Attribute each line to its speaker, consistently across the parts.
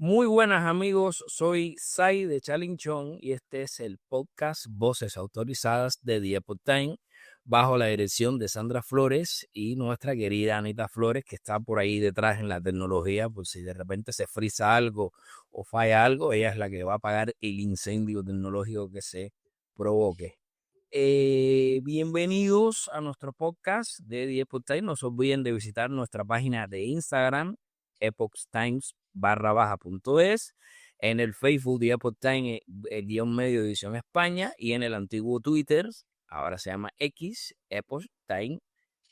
Speaker 1: Muy buenas amigos, soy Sai de Chalinchón y este es el podcast Voces Autorizadas de The Epoch Time bajo la dirección de Sandra Flores y nuestra querida Anita Flores, que está por ahí detrás en la tecnología. Por si de repente se frisa algo o falla algo, ella es la que va a apagar el incendio tecnológico que se provoque. Bienvenidos a nuestro podcast de The Epoch Times. No se olviden de visitar nuestra página de Instagram, epochtimes_es, en el Facebook de Epoch Times, el guión medio edición España, y en el antiguo Twitter, ahora se llama X, Epoch Times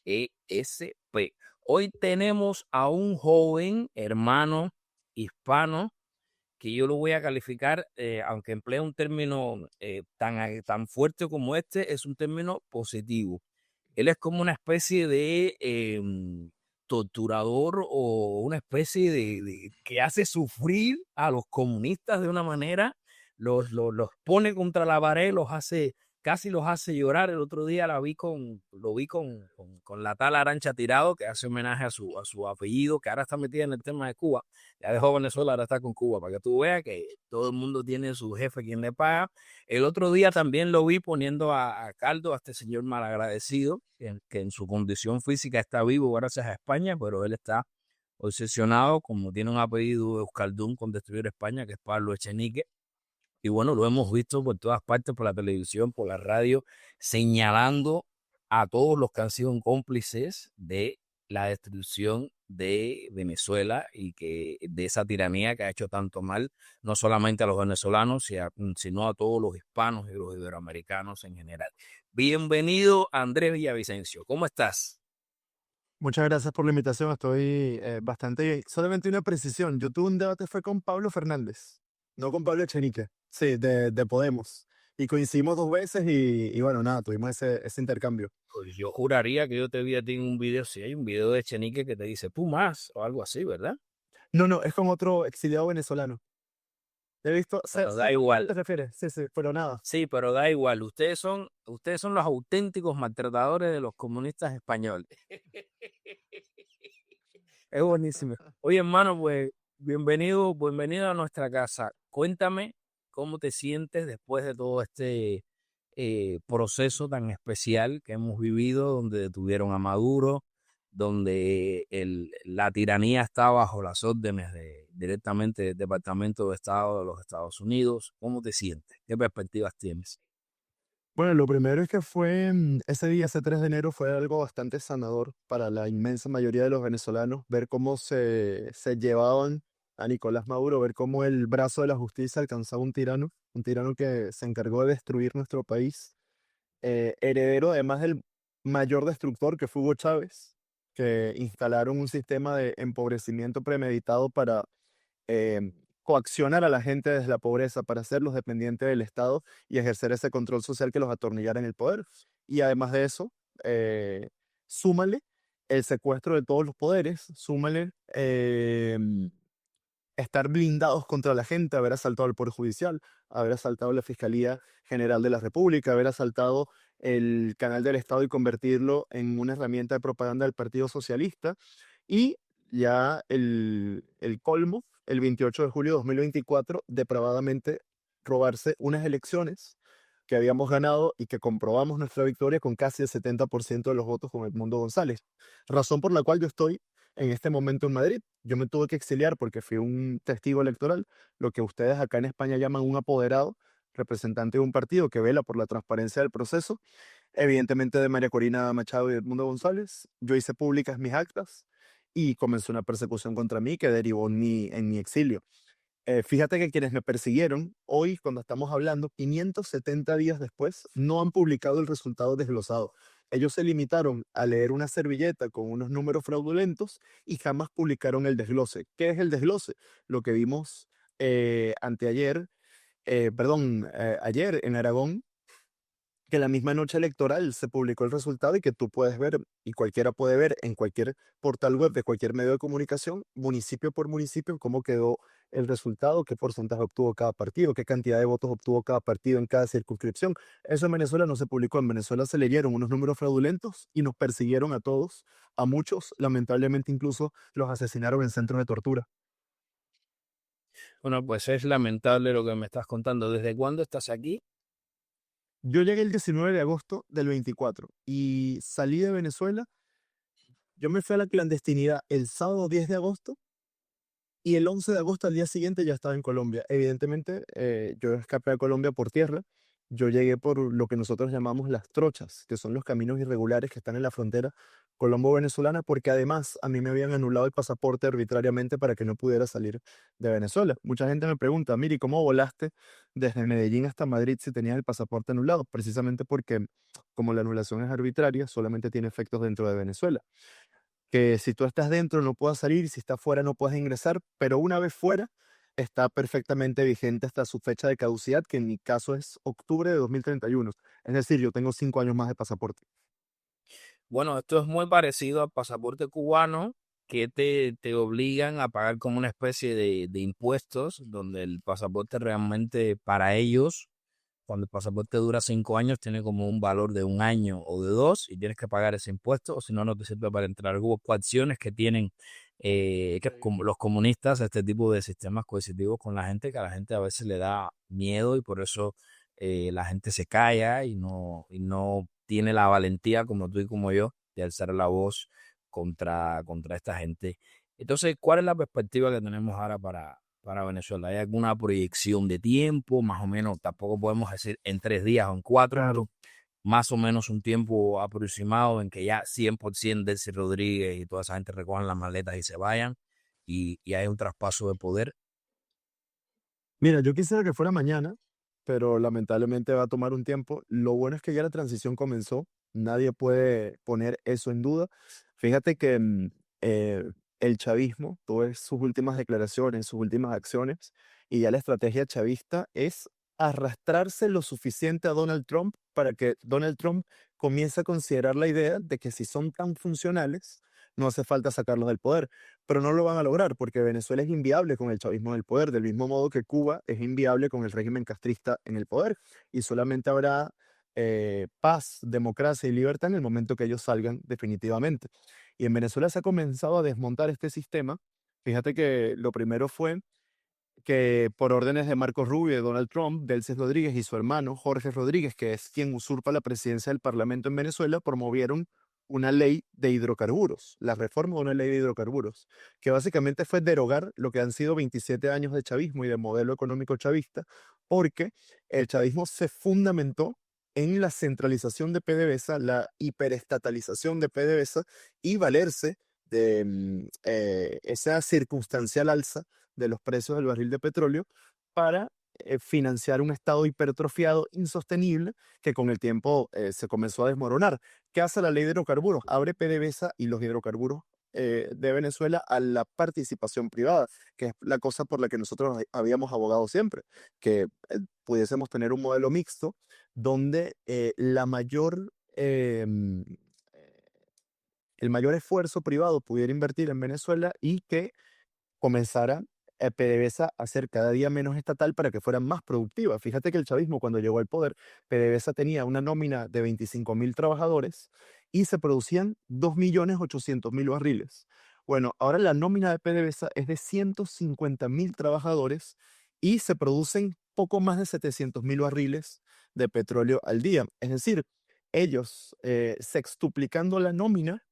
Speaker 1: ESP. Hoy tenemos a un joven hermano hispano que yo lo voy a calificar, aunque emplee un término tan fuerte como este, es un término positivo. Él es como una especie de torturador o una especie de que hace sufrir a los comunistas de una manera, los pone contra la pared, casi los hace llorar. El otro día lo vi con la tal Arancha Tirado, que hace homenaje a su apellido, que ahora está metida en el tema de Cuba. Ya dejó Venezuela, ahora está con Cuba, para que tú veas que todo el mundo tiene su jefe quien le paga. El otro día también lo vi poniendo a caldo a este señor malagradecido, que en su condición física está vivo gracias a España, pero él está obsesionado, como tiene un apellido euskaldun, con destruir España, que es Pablo Echenique. Y bueno, lo hemos visto por todas partes, por la televisión, por la radio, señalando a todos los que han sido cómplices de la destrucción de Venezuela y que de esa tiranía que ha hecho tanto mal, no solamente a los venezolanos, sino a todos los hispanos y los iberoamericanos en general. Bienvenido, Andrés Villavicencio. ¿Cómo estás?
Speaker 2: Muchas gracias por la invitación. Estoy bastante bien. Solamente una precisión. Yo tuve un debate fue con Pablo Fernández, no con Pablo Echenique. Sí, de Podemos. Y coincidimos dos veces y bueno, nada, tuvimos ese intercambio.
Speaker 1: Pues yo juraría que yo te vi a ti en un video, si hay un video de Echenique que te dice Pumas o algo así, ¿verdad?
Speaker 2: No, no, es con otro exiliado venezolano. He visto,
Speaker 1: Pero da
Speaker 2: ¿sabes a quién
Speaker 1: igual.
Speaker 2: te refieres? Sí, sí, pero nada.
Speaker 1: Sí, pero da igual. Ustedes son los auténticos maltratadores de los comunistas españoles. Es buenísimo. Oye, hermano, pues bienvenido a nuestra casa. Cuéntame cómo te sientes después de todo este proceso tan especial que hemos vivido, donde detuvieron a Maduro, donde la tiranía está bajo las órdenes directamente del Departamento de Estado de los Estados Unidos. ¿Cómo te sientes? ¿Qué perspectivas tienes?
Speaker 2: Bueno, lo primero es que fue ese día, ese 3 de enero, fue algo bastante sanador para la inmensa mayoría de los venezolanos, ver cómo se llevaban a Nicolás Maduro, ver cómo el brazo de la justicia alcanzaba un tirano que se encargó de destruir nuestro país, heredero además del mayor destructor que fue Hugo Chávez, que instalaron un sistema de empobrecimiento premeditado para coaccionar a la gente desde la pobreza para hacerlos dependientes del Estado y ejercer ese control social que los atornillara en el poder. Y además de eso, eh, súmale el secuestro de todos los poderes, súmale estar blindados contra la gente, haber asaltado el Poder Judicial, haber asaltado la Fiscalía General de la República, haber asaltado el canal del Estado y convertirlo en una herramienta de propaganda del Partido Socialista. Y ya el colmo, el 28 de julio de 2024, depravadamente robarse unas elecciones que habíamos ganado y que comprobamos nuestra victoria con casi el 70% de los votos con Edmundo González. Razón por la cual yo estoy en este momento en Madrid. Yo me tuve que exiliar porque fui un testigo electoral, lo que ustedes acá en España llaman un apoderado, representante de un partido que vela por la transparencia del proceso, evidentemente de María Corina Machado y Edmundo González. Yo hice públicas mis actas y comenzó una persecución contra mí que derivó en mi exilio. Fíjate que quienes me persiguieron, hoy cuando estamos hablando, 570 días después, no han publicado el resultado desglosado. Ellos se limitaron a leer una servilleta con unos números fraudulentos y jamás publicaron el desglose. ¿Qué es el desglose? Lo que vimos anteayer, ayer en Aragón, que la misma noche electoral se publicó el resultado y que tú puedes ver y cualquiera puede ver en cualquier portal web de cualquier medio de comunicación, municipio por municipio, cómo quedó el resultado, qué porcentaje obtuvo cada partido, qué cantidad de votos obtuvo cada partido en cada circunscripción. Eso en Venezuela no se publicó. En Venezuela se leyeron unos números fraudulentos y nos persiguieron a todos, a muchos, lamentablemente incluso los asesinaron en centros de tortura.
Speaker 1: Bueno, pues es lamentable lo que me estás contando. ¿Desde cuándo estás aquí?
Speaker 2: Yo llegué el 19 de agosto del 24 y salí de Venezuela. Yo me fui a la clandestinidad el sábado 10 de agosto y el 11 de agosto al día siguiente ya estaba en Colombia. Evidentemente, yo escapé a Colombia por tierra. Yo llegué por lo que nosotros llamamos las trochas, que son los caminos irregulares que están en la frontera colombo-venezolana, porque además a mí me habían anulado el pasaporte arbitrariamente para que no pudiera salir de Venezuela. Mucha gente me pregunta, Miri, ¿cómo volaste desde Medellín hasta Madrid si tenías el pasaporte anulado? Precisamente porque como la anulación es arbitraria, solamente tiene efectos dentro de Venezuela, que si tú estás dentro no puedas salir, si estás fuera no puedes ingresar, pero una vez fuera está perfectamente vigente hasta su fecha de caducidad, que en mi caso es octubre de 2031. Es decir, yo tengo 5 años más de pasaporte.
Speaker 1: Bueno, esto es muy parecido al pasaporte cubano que te obligan a pagar como una especie de impuestos, donde el pasaporte realmente para ellos, cuando el pasaporte dura 5 años, tiene como un valor de un año o de dos y tienes que pagar ese impuesto, o si no, no te sirve para entrar. Hubo coacciones que tienen como los comunistas, este tipo de sistemas coercitivos con la gente, que a la gente a veces le da miedo y por eso la gente se calla y no tiene la valentía como tú y como yo de alzar la voz contra esta gente. Entonces, ¿cuál es la perspectiva que tenemos ahora para Venezuela? ¿Hay alguna proyección de tiempo? Más o menos, tampoco podemos decir en 3 días o en cuatro, pero
Speaker 2: Claro.
Speaker 1: más o menos un tiempo aproximado en que ya 100% Delcy Rodríguez y toda esa gente recojan las maletas y se vayan y hay un traspaso de poder.
Speaker 2: Mira, yo quisiera que fuera mañana, pero lamentablemente va a tomar un tiempo. Lo bueno es que ya la transición comenzó. Nadie puede poner eso en duda. Fíjate que eh, el chavismo, todas sus últimas declaraciones, sus últimas acciones, y ya la estrategia chavista es arrastrarse lo suficiente a Donald Trump para que Donald Trump comience a considerar la idea de que si son tan funcionales, no hace falta sacarlos del poder, pero no lo van a lograr porque Venezuela es inviable con el chavismo en el poder, del mismo modo que Cuba es inviable con el régimen castrista en el poder, y solamente habrá paz, democracia y libertad en el momento que ellos salgan definitivamente. Y en Venezuela se ha comenzado a desmontar este sistema. Fíjate que lo primero fue que por órdenes de Marco Rubio y de Donald Trump, Delcy Rodríguez y su hermano Jorge Rodríguez, que es quien usurpa la presidencia del Parlamento en Venezuela, promovieron una ley de hidrocarburos, la reforma de una ley de hidrocarburos, que básicamente fue derogar lo que han sido 27 años de chavismo y de modelo económico chavista, porque el chavismo se fundamentó en la centralización de PDVSA, la hiperestatalización de PDVSA y valerse de esa circunstancial alza de los precios del barril de petróleo para financiar un estado hipertrofiado insostenible que con el tiempo se comenzó a desmoronar. ¿Qué hace la ley de hidrocarburos? Abre PDVSA y los hidrocarburos de Venezuela a la participación privada, que es la cosa por la que nosotros habíamos abogado siempre, que pudiésemos tener un modelo mixto donde el mayor esfuerzo privado pudiera invertir en Venezuela y que comenzara PDVSA a ser cada día menos estatal para que fuera más productiva. Fíjate que el chavismo cuando llegó al poder, PDVSA tenía una nómina de 25.000 trabajadores y se producían 2.800.000 barriles. Bueno, ahora la nómina de PDVSA es de 150.000 trabajadores y se producen poco más de 700.000 barriles de petróleo al día. Es decir, ellos sextuplicando la nómina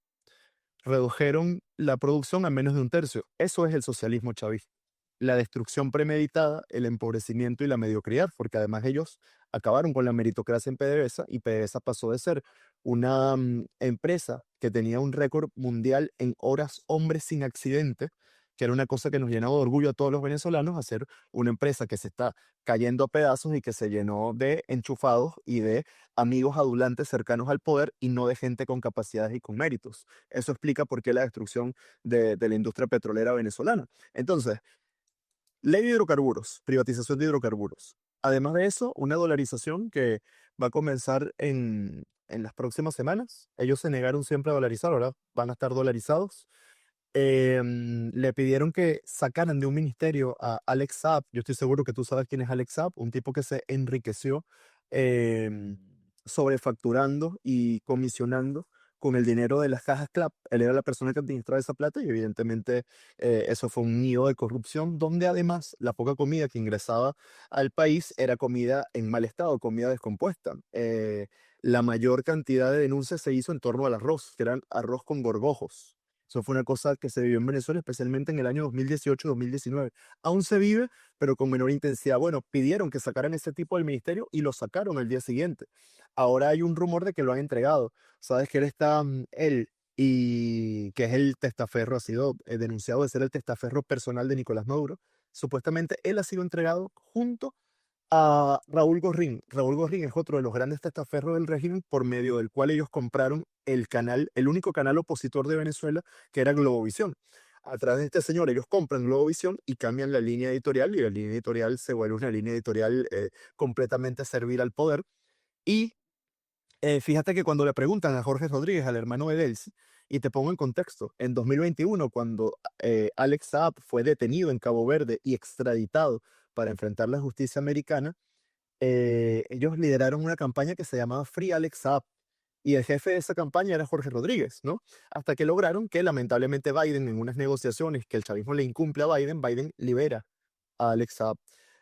Speaker 2: redujeron la producción a menos de un tercio. Eso es el socialismo chavista. La destrucción premeditada, el empobrecimiento y la mediocridad, porque además ellos acabaron con la meritocracia en PDVSA y PDVSA pasó de ser una empresa que tenía un récord mundial en horas hombres sin accidente, que era una cosa que nos llenaba de orgullo a todos los venezolanos, a ser una empresa que se está cayendo a pedazos y que se llenó de enchufados y de amigos adulantes cercanos al poder y no de gente con capacidades y con méritos. Eso explica por qué la destrucción de la industria petrolera venezolana. Entonces, ley de hidrocarburos, privatización de hidrocarburos. Además de eso, una dolarización que va a comenzar en las próximas semanas. Ellos se negaron siempre a dolarizar, ahora van a estar dolarizados. Le pidieron que sacaran de un ministerio a Alex Saab. Yo estoy seguro que tú sabes quién es Alex Saab, un tipo que se enriqueció sobrefacturando y comisionando con el dinero de las cajas CLAP. Él era la persona que administraba esa plata y evidentemente eso fue un nido de corrupción donde además la poca comida que ingresaba al país era comida en mal estado, comida descompuesta. La mayor cantidad de denuncias se hizo en torno al arroz, que eran arroz con gorgojos. Eso fue una cosa que se vivió en Venezuela, especialmente en el año 2018-2019. Aún se vive, pero con menor intensidad. Bueno, pidieron que sacaran ese tipo del ministerio y lo sacaron el día siguiente. Ahora hay un rumor de que lo han entregado. Sabes que él está, él, y que es el testaferro, ha sido denunciado de ser el testaferro personal de Nicolás Maduro. Supuestamente él ha sido entregado junto a Raúl Gorrín. Raúl Gorrín es otro de los grandes testaferros del régimen por medio del cual ellos compraron el canal, el único canal opositor de Venezuela, que era Globovisión. A través de este señor, ellos compran Globovisión y cambian la línea editorial, y la línea editorial se vuelve una línea editorial completamente servil al poder. Y fíjate que cuando le preguntan a Jorge Rodríguez, al hermano de Delcy, y te pongo en contexto, en 2021, cuando Alex Saab fue detenido en Cabo Verde y extraditado para enfrentar la justicia americana, ellos lideraron una campaña que se llamaba Free Alex Saab. Y el jefe de esa campaña era Jorge Rodríguez, ¿no? Hasta que lograron que lamentablemente Biden, en unas negociaciones que el chavismo le incumple a Biden, Biden libera a Alex Saab.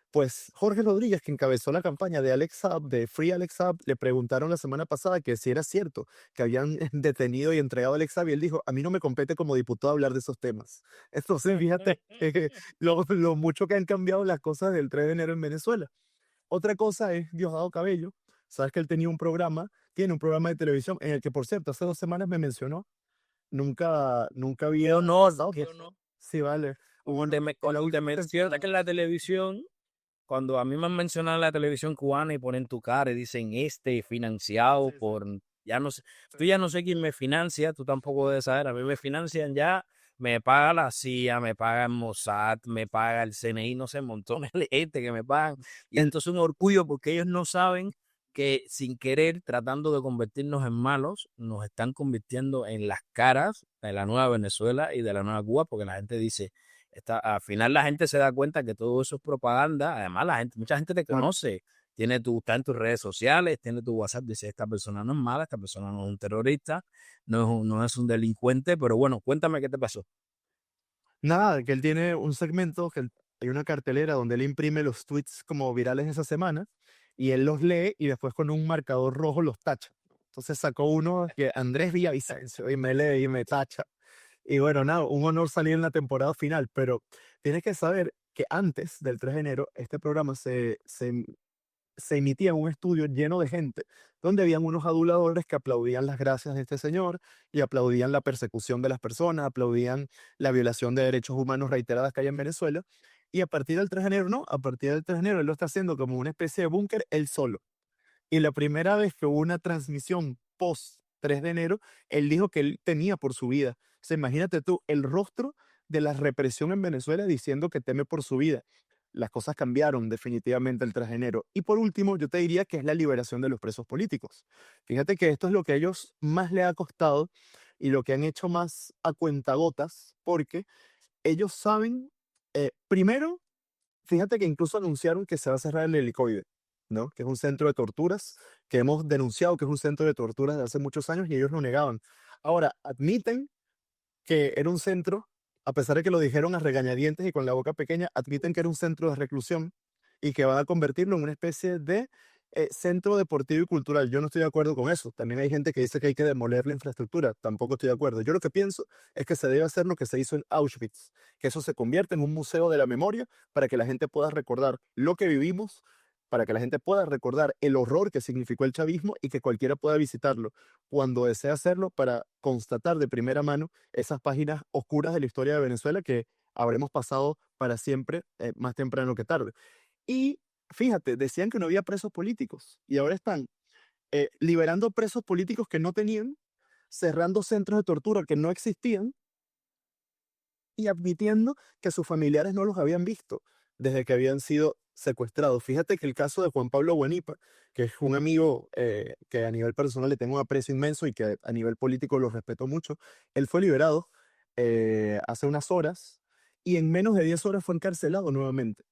Speaker 2: Pues Jorge Rodríguez, que encabezó la campaña de Alex Saab, de Free Alex Saab, le preguntaron la semana pasada que si era cierto que habían detenido y entregado a Alex Saab, y él dijo, a mí no me compete como diputado hablar de esos temas. Entonces, fíjate lo mucho que han cambiado las cosas del 3 de enero en Venezuela. Otra cosa es Diosdado Cabello. Sabes que él tenía un programa, tiene un programa de televisión en el que, por cierto, hace 2 semanas me mencionó. Nunca
Speaker 1: Qué
Speaker 2: había
Speaker 1: honor,
Speaker 2: pasado
Speaker 1: qué
Speaker 2: que
Speaker 1: honor.
Speaker 2: sí, vale. Bueno, en la
Speaker 1: Cuando te
Speaker 2: última
Speaker 1: mencionan
Speaker 2: temporada.
Speaker 1: que en la televisión, cuando a mí me han mencionado en la televisión cubana y ponen tu cara y dicen financiado
Speaker 2: Sí, sí.
Speaker 1: por, ya no sé,
Speaker 2: Sí.
Speaker 1: tú ya no sé quién me financia, tú tampoco debes saber, a mí me financian ya, me paga la CIA, me paga el Mossad, me paga el CNI, no sé, montones de gente que me pagan. Y esto es un orgullo porque ellos no saben que sin querer, tratando de convertirnos en malos, nos están convirtiendo en las caras de la nueva Venezuela y de la nueva Cuba, porque la gente dice, al final la gente se da cuenta que todo eso es propaganda. Además, mucha gente te
Speaker 2: Claro.
Speaker 1: conoce, está en tus redes sociales, tiene tu WhatsApp, dice, esta persona no es mala, esta persona no es un terrorista, no es un delincuente, pero bueno, cuéntame qué te pasó.
Speaker 2: Nada, que él tiene un segmento, hay una cartelera donde él imprime los tweets como virales de esa semana y él los lee y después con un marcador rojo los tacha. Entonces sacó uno que Andrés Villavicencio y me lee y me tacha. Y bueno, nada, un honor salir en la temporada final, pero tienes que saber que antes del 3 de enero este programa se emitía un estudio lleno de gente, donde habían unos aduladores que aplaudían las gracias de este señor y aplaudían la persecución de las personas, aplaudían la violación de derechos humanos reiteradas que hay en Venezuela. Y a partir del 3 de enero, no, a partir del 3 de enero él lo está haciendo como una especie de búnker él solo. Y la primera vez que hubo una transmisión post 3 de enero, él dijo que él temía por su vida. O sea, imagínate tú, el rostro de la represión en Venezuela diciendo que teme por su vida. Las cosas cambiaron definitivamente el 3 de enero. Y por último, yo te diría que es la liberación de los presos políticos. Fíjate que esto es lo que a ellos más le ha costado y lo que han hecho más a cuentagotas, porque ellos saben, primero, fíjate que incluso anunciaron que se va a cerrar el helicoide, ¿no? Que es un centro de torturas, que hemos denunciado que es un centro de torturas de hace muchos años y ellos lo negaban. Ahora, admiten que era un centro, a pesar de que lo dijeron a regañadientes y con la boca pequeña, admiten que era un centro de reclusión y que van a convertirlo en una especie de centro deportivo y cultural. Yo no estoy de acuerdo con eso. También hay gente que dice que hay que demoler la infraestructura. Tampoco estoy de acuerdo. Yo lo que pienso es que se debe hacer lo que se hizo en Auschwitz, que eso se convierta en un museo de la memoria para que la gente pueda recordar lo que vivimos, para que la gente pueda recordar el horror que significó el chavismo y que cualquiera pueda visitarlo cuando desee hacerlo para constatar de primera mano esas páginas oscuras de la historia de Venezuela que habremos pasado para siempre, más temprano que tarde. Y fíjate, decían que no había presos políticos y ahora están liberando presos políticos que no tenían, cerrando centros de tortura que no existían y admitiendo que sus familiares no los habían visto desde que habían sido secuestrados. Fíjate que el caso de Juan Pablo Guanipa, que es un amigo que a nivel personal le tengo un aprecio inmenso y que a nivel político lo respeto mucho, él fue liberado hace unas horas y en menos de 10 horas fue encarcelado nuevamente.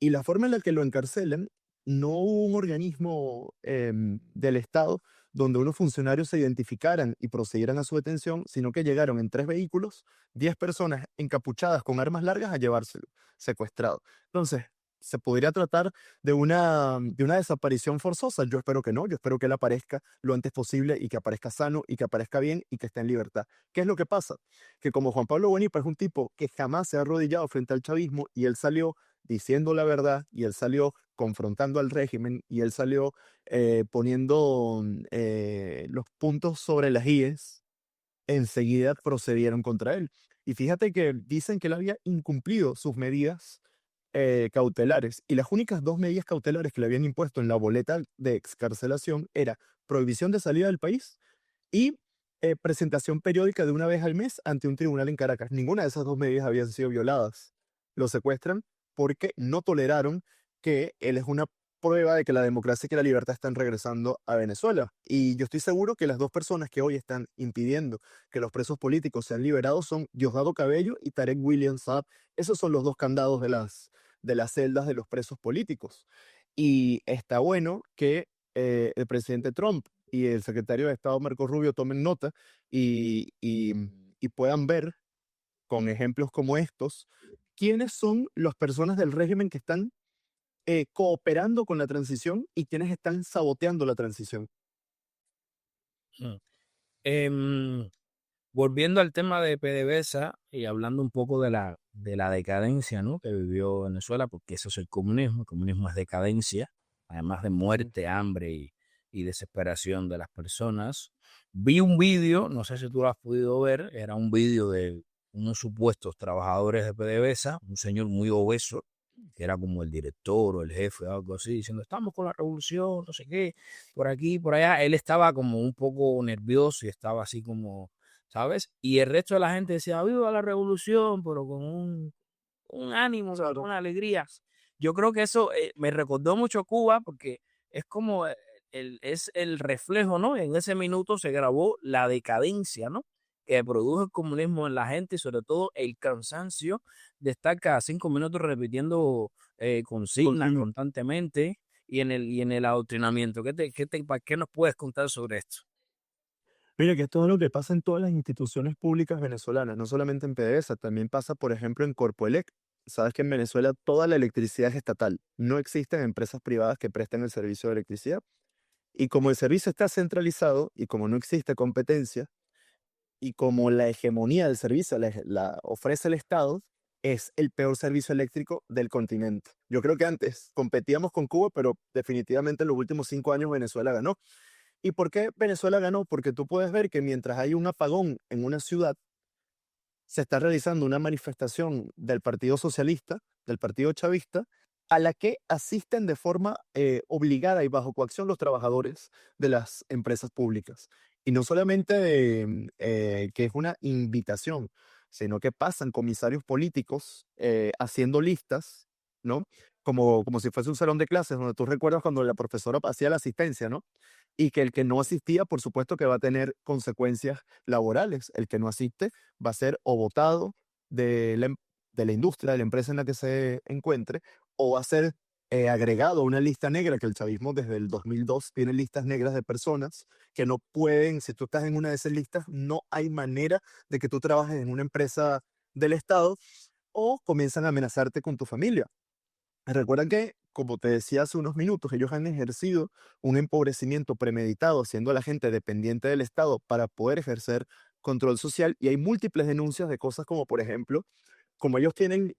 Speaker 2: Y la forma en la que lo encarcelan, no hubo un organismo del Estado donde unos funcionarios se identificaran y procedieran a su detención, sino que llegaron en 3 vehículos, 10 personas encapuchadas con armas largas a llevárselo, secuestrado. Entonces, ¿se podría tratar de una desaparición forzosa? Yo espero que no, yo espero que él aparezca lo antes posible y que aparezca sano y que aparezca bien y que esté en libertad. ¿Qué es lo que pasa? Que como Juan Pablo Bonipa es un tipo que jamás se ha arrodillado frente al chavismo y él salió diciendo la verdad y él salió confrontando al régimen y él salió poniendo los puntos sobre las íes, enseguida procedieron contra él. Y fíjate que dicen que él había incumplido sus medidas cautelares y las únicas 2 medidas cautelares que le habían impuesto en la boleta de excarcelación era prohibición de salida del país y presentación periódica de una vez al mes ante un tribunal en Caracas. Ninguna de esas 2 medidas habían sido violadas. Lo secuestran porque no toleraron que él es una prueba de que la democracia y que la libertad están regresando a Venezuela. Y yo estoy seguro que las 2 personas que hoy están impidiendo que los presos políticos sean liberados son Diosdado Cabello y Tarek William Saab. Esos son los 2 candados de las celdas de los presos políticos. Y está bueno que el presidente Trump y el secretario de Estado Marco Rubio tomen nota y puedan ver con ejemplos como estos quiénes son las personas del régimen que están cooperando con la transición y quiénes están saboteando la transición.
Speaker 1: Mm. Em, Volviendo al tema de PDVSA y hablando un poco de la decadencia, ¿no?, que vivió Venezuela, porque eso es el comunismo es decadencia, además de
Speaker 2: Ujú.
Speaker 1: muerte, hambre y desesperación de las personas. Vi un vídeo, no sé si tú lo has podido ver, era un vídeo de unos supuestos trabajadores de PDVSA, un señor muy obeso, que era como el director o el jefe o algo así, diciendo, estamos con la revolución, no sé qué, por aquí, por allá. Él estaba como un poco nervioso y estaba así como, ¿sabes? Y el resto de la gente decía, viva la revolución, pero con un ánimo, con
Speaker 2: Claro.
Speaker 1: una alegría. Yo creo que eso me recordó mucho a Cuba porque es como es el reflejo, ¿no? En ese minuto se grabó la decadencia, ¿no?, que produjo el comunismo en la gente y sobre todo el cansancio de estar cada 5 minutos repitiendo consignas
Speaker 2: Continúo.
Speaker 1: constantemente y en el adoctrinamiento. ¿Qué nos puedes contar sobre esto?
Speaker 2: Mira que esto es lo que pasa en todas las instituciones públicas venezolanas, no solamente en PDVSA, también pasa, por ejemplo, en Corpoelec. Sabes que en Venezuela toda la electricidad es estatal, no existen empresas privadas que presten el servicio de electricidad. Y como el servicio está centralizado y como no existe competencia, y como la hegemonía del servicio la ofrece el Estado, es el peor servicio eléctrico del continente. Yo creo que antes competíamos con Cuba, pero definitivamente en los últimos 5 años Venezuela ganó. ¿Y por qué Venezuela ganó? Porque tú puedes ver que mientras hay un apagón en una ciudad, se está realizando una manifestación del Partido Socialista, del Partido Chavista, a la que asisten de forma obligada y bajo coacción los trabajadores de las empresas públicas. Y no solamente que es una invitación, sino que pasan comisarios políticos haciendo listas, ¿no? Como si fuese un salón de clases, donde tú recuerdas cuando la profesora hacía la asistencia, ¿no? Y que el que no asistía, por supuesto que va a tener consecuencias laborales. El que no asiste va a ser o votado de de la industria, de la empresa en la que se encuentre, o va a ser agregado a una lista negra, que el chavismo desde el 2002 tiene listas negras de personas que no pueden, si tú estás en una de esas listas, no hay manera de que tú trabajes en una empresa del Estado o comienzan a amenazarte con tu familia. Recuerda que, como te decía hace unos minutos, ellos han ejercido un empobrecimiento premeditado, haciendo a la gente dependiente del Estado para poder ejercer control social. Y hay múltiples denuncias de cosas como, por ejemplo, como ellos tienen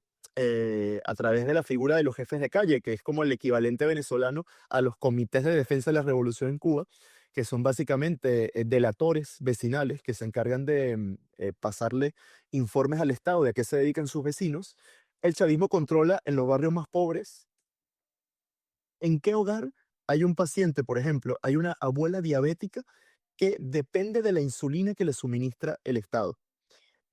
Speaker 2: a través de la figura de los jefes de calle, que es como el equivalente venezolano a los comités de defensa de la revolución en Cuba, que son básicamente delatores vecinales que se encargan de pasarle informes al Estado de a qué se dedican sus vecinos. El chavismo controla en los barrios más pobres en qué hogar hay un paciente, por ejemplo, hay una abuela diabética que depende de la insulina que le suministra el Estado.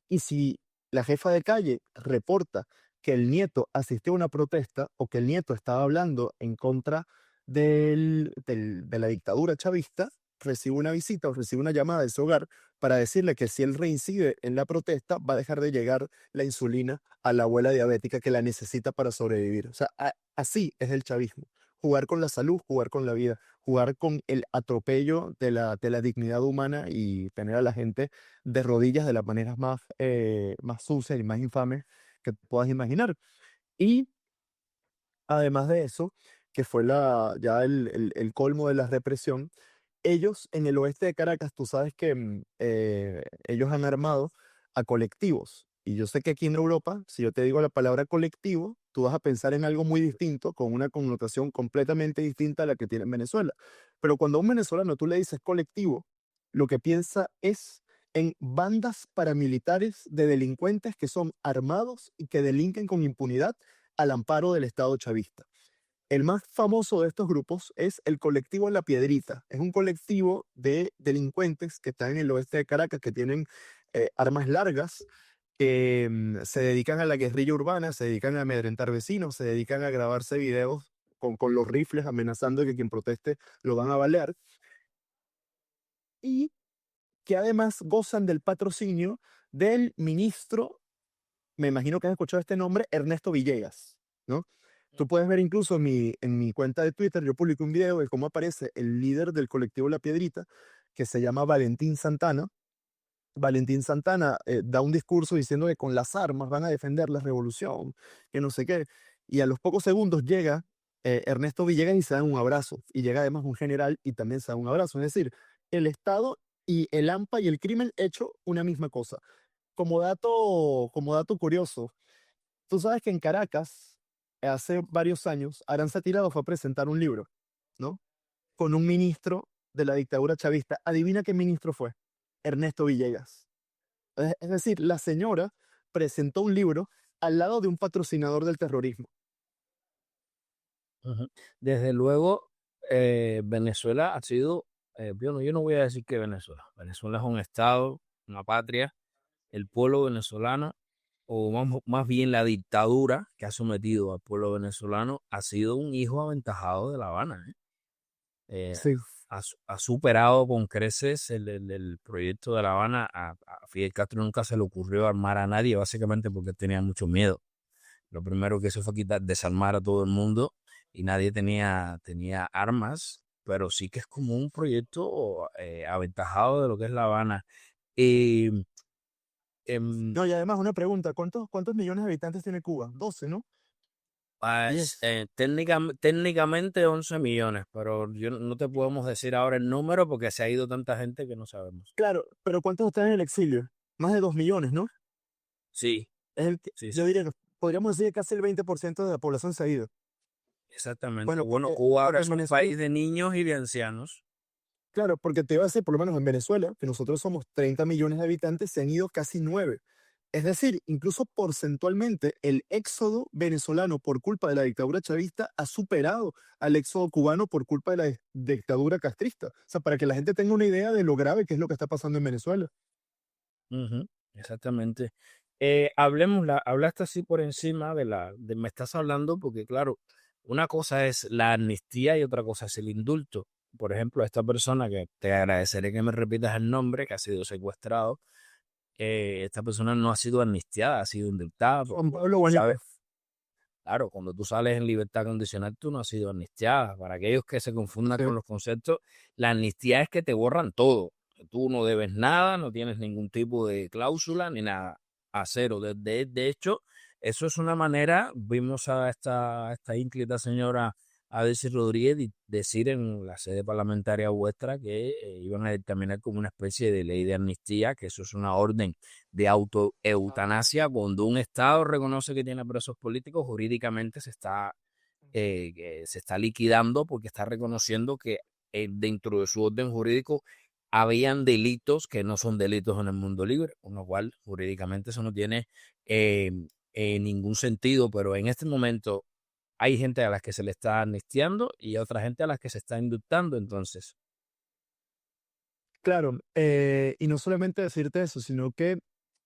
Speaker 2: Y si la jefa de calle reporta que el nieto asistió a una protesta o que el nieto estaba hablando en contra de la dictadura chavista, recibe una visita o recibe una llamada de su hogar para decirle que si él reincide en la protesta, va a dejar de llegar la insulina a la abuela diabética que la necesita para sobrevivir. O sea, así es el chavismo. jugar con la salud, jugar con la vida, jugar con el atropello de la dignidad humana y tener a la gente de rodillas de las maneras más sucias y más infames que puedas imaginar. Y además de eso, que fue ya el colmo de la represión, ellos en el oeste de Caracas, tú sabes que ellos han armado a colectivos. Y yo sé que aquí en Europa, si yo te digo la palabra colectivo, tú vas a pensar en algo muy distinto, con una connotación completamente distinta a la que tiene en Venezuela. Pero cuando a un venezolano tú le dices colectivo, lo que piensa es en bandas paramilitares de delincuentes que son armados y que delinquen con impunidad al amparo del Estado chavista. El más famoso de estos grupos es el colectivo La Piedrita. Es un colectivo de delincuentes que están en el oeste de Caracas, que tienen armas largas, que se dedican a la guerrilla urbana, se dedican a amedrentar vecinos, se dedican a grabarse videos con los rifles amenazando que quien proteste lo van a balear. Y que además gozan del patrocinio del ministro, me imagino que has escuchado este nombre, Ernesto Villegas, ¿no? Tú puedes ver incluso en mi cuenta de Twitter, yo publico un video de cómo aparece el líder del colectivo La Piedrita, que se llama Valentín Santana. Valentín Santana da un discurso diciendo que con las armas van a defender la revolución, que no sé qué. Y a los pocos segundos llega Ernesto Villegas y se dan un abrazo. Y llega además un general y también se da un abrazo. Es decir, el Estado y el AMPA y el crimen hecho una misma cosa. Como dato curioso, tú sabes que en Caracas, hace varios años, Aranza Tirado fue a presentar un libro, ¿no? Con un ministro de la dictadura chavista. Adivina qué ministro fue. Ernesto Villegas. Es decir, la señora presentó un libro al lado de un patrocinador del terrorismo.
Speaker 1: Ujú. Desde luego, Venezuela ha sido, yo no voy a decir que Venezuela. Venezuela es un estado, una patria. El pueblo venezolano, o más bien la dictadura que ha sometido al pueblo venezolano, ha sido un hijo aventajado de La Habana. Eh,
Speaker 2: Sí,
Speaker 1: ha superado con creces el proyecto de La Habana. A Fidel Castro nunca se le ocurrió armar a nadie, básicamente porque tenía mucho miedo. Lo primero que hizo fue desarmar a todo el mundo y nadie tenía armas, pero sí que es como un proyecto aventajado de lo que es La Habana. Y, em,
Speaker 2: no, y además una pregunta, ¿cuántos millones de habitantes tiene Cuba? 12, ¿no? 10.
Speaker 1: técnicamente 11 millones, pero yo no te podemos decir ahora el número porque se ha ido tanta gente que no sabemos.
Speaker 2: Claro, pero ¿cuántos están en el exilio? Más de 2 millones, ¿no?
Speaker 1: Sí, sí,
Speaker 2: Yo
Speaker 1: sí,
Speaker 2: diría que podríamos decir que casi el 20% de la población se ha ido.
Speaker 1: exactamente.
Speaker 2: Bueno,
Speaker 1: Bueno,
Speaker 2: porque,
Speaker 1: Cuba ahora
Speaker 2: porque en
Speaker 1: es un
Speaker 2: Venezuela,
Speaker 1: país de niños y de ancianos.
Speaker 2: claro, porque te iba a decir, por lo menos en Venezuela, que nosotros somos 30 millones de habitantes, se han ido casi 9. Es decir, incluso porcentualmente, el éxodo venezolano por culpa de la dictadura chavista ha superado al éxodo cubano por culpa de la dictadura castrista. O sea, para que la gente tenga una idea de lo grave que es lo que está pasando en Venezuela.
Speaker 1: Ujú, exactamente. Hablaste así por encima me estás hablando porque claro, una cosa es la amnistía y otra cosa es el indulto. Por ejemplo, a esta persona que te agradeceré que me repitas el nombre, que ha sido secuestrado, esta persona no ha sido amnistiada, ha sido indultada,
Speaker 2: Juan
Speaker 1: porque,
Speaker 2: Pablo
Speaker 1: ¿sabes?
Speaker 2: Guañaco.
Speaker 1: Claro, cuando tú sales en libertad condicional, tú no has sido amnistiada. Para aquellos que se confundan
Speaker 2: Sí.
Speaker 1: con los conceptos, la amnistía es que te borran todo. Tú no debes nada, no tienes ningún tipo de cláusula ni nada. A cero. De hecho, eso es una manera, vimos a esta ínclita señora Adelsy Rodríguez decir en la sede parlamentaria vuestra que iban a dictaminar como una especie de ley de amnistía, que eso es una orden de autoeutanasia. Cuando un Estado reconoce que tiene presos políticos, jurídicamente se está liquidando porque está reconociendo que dentro de su orden jurídico habían delitos que no son delitos en el mundo libre, con lo cual jurídicamente eso no tiene eh, ningún sentido, pero en este momento hay gente a las que se le está amnistiando y otra gente a las que se está indultando, entonces.
Speaker 2: Claro, y no solamente decirte eso, sino que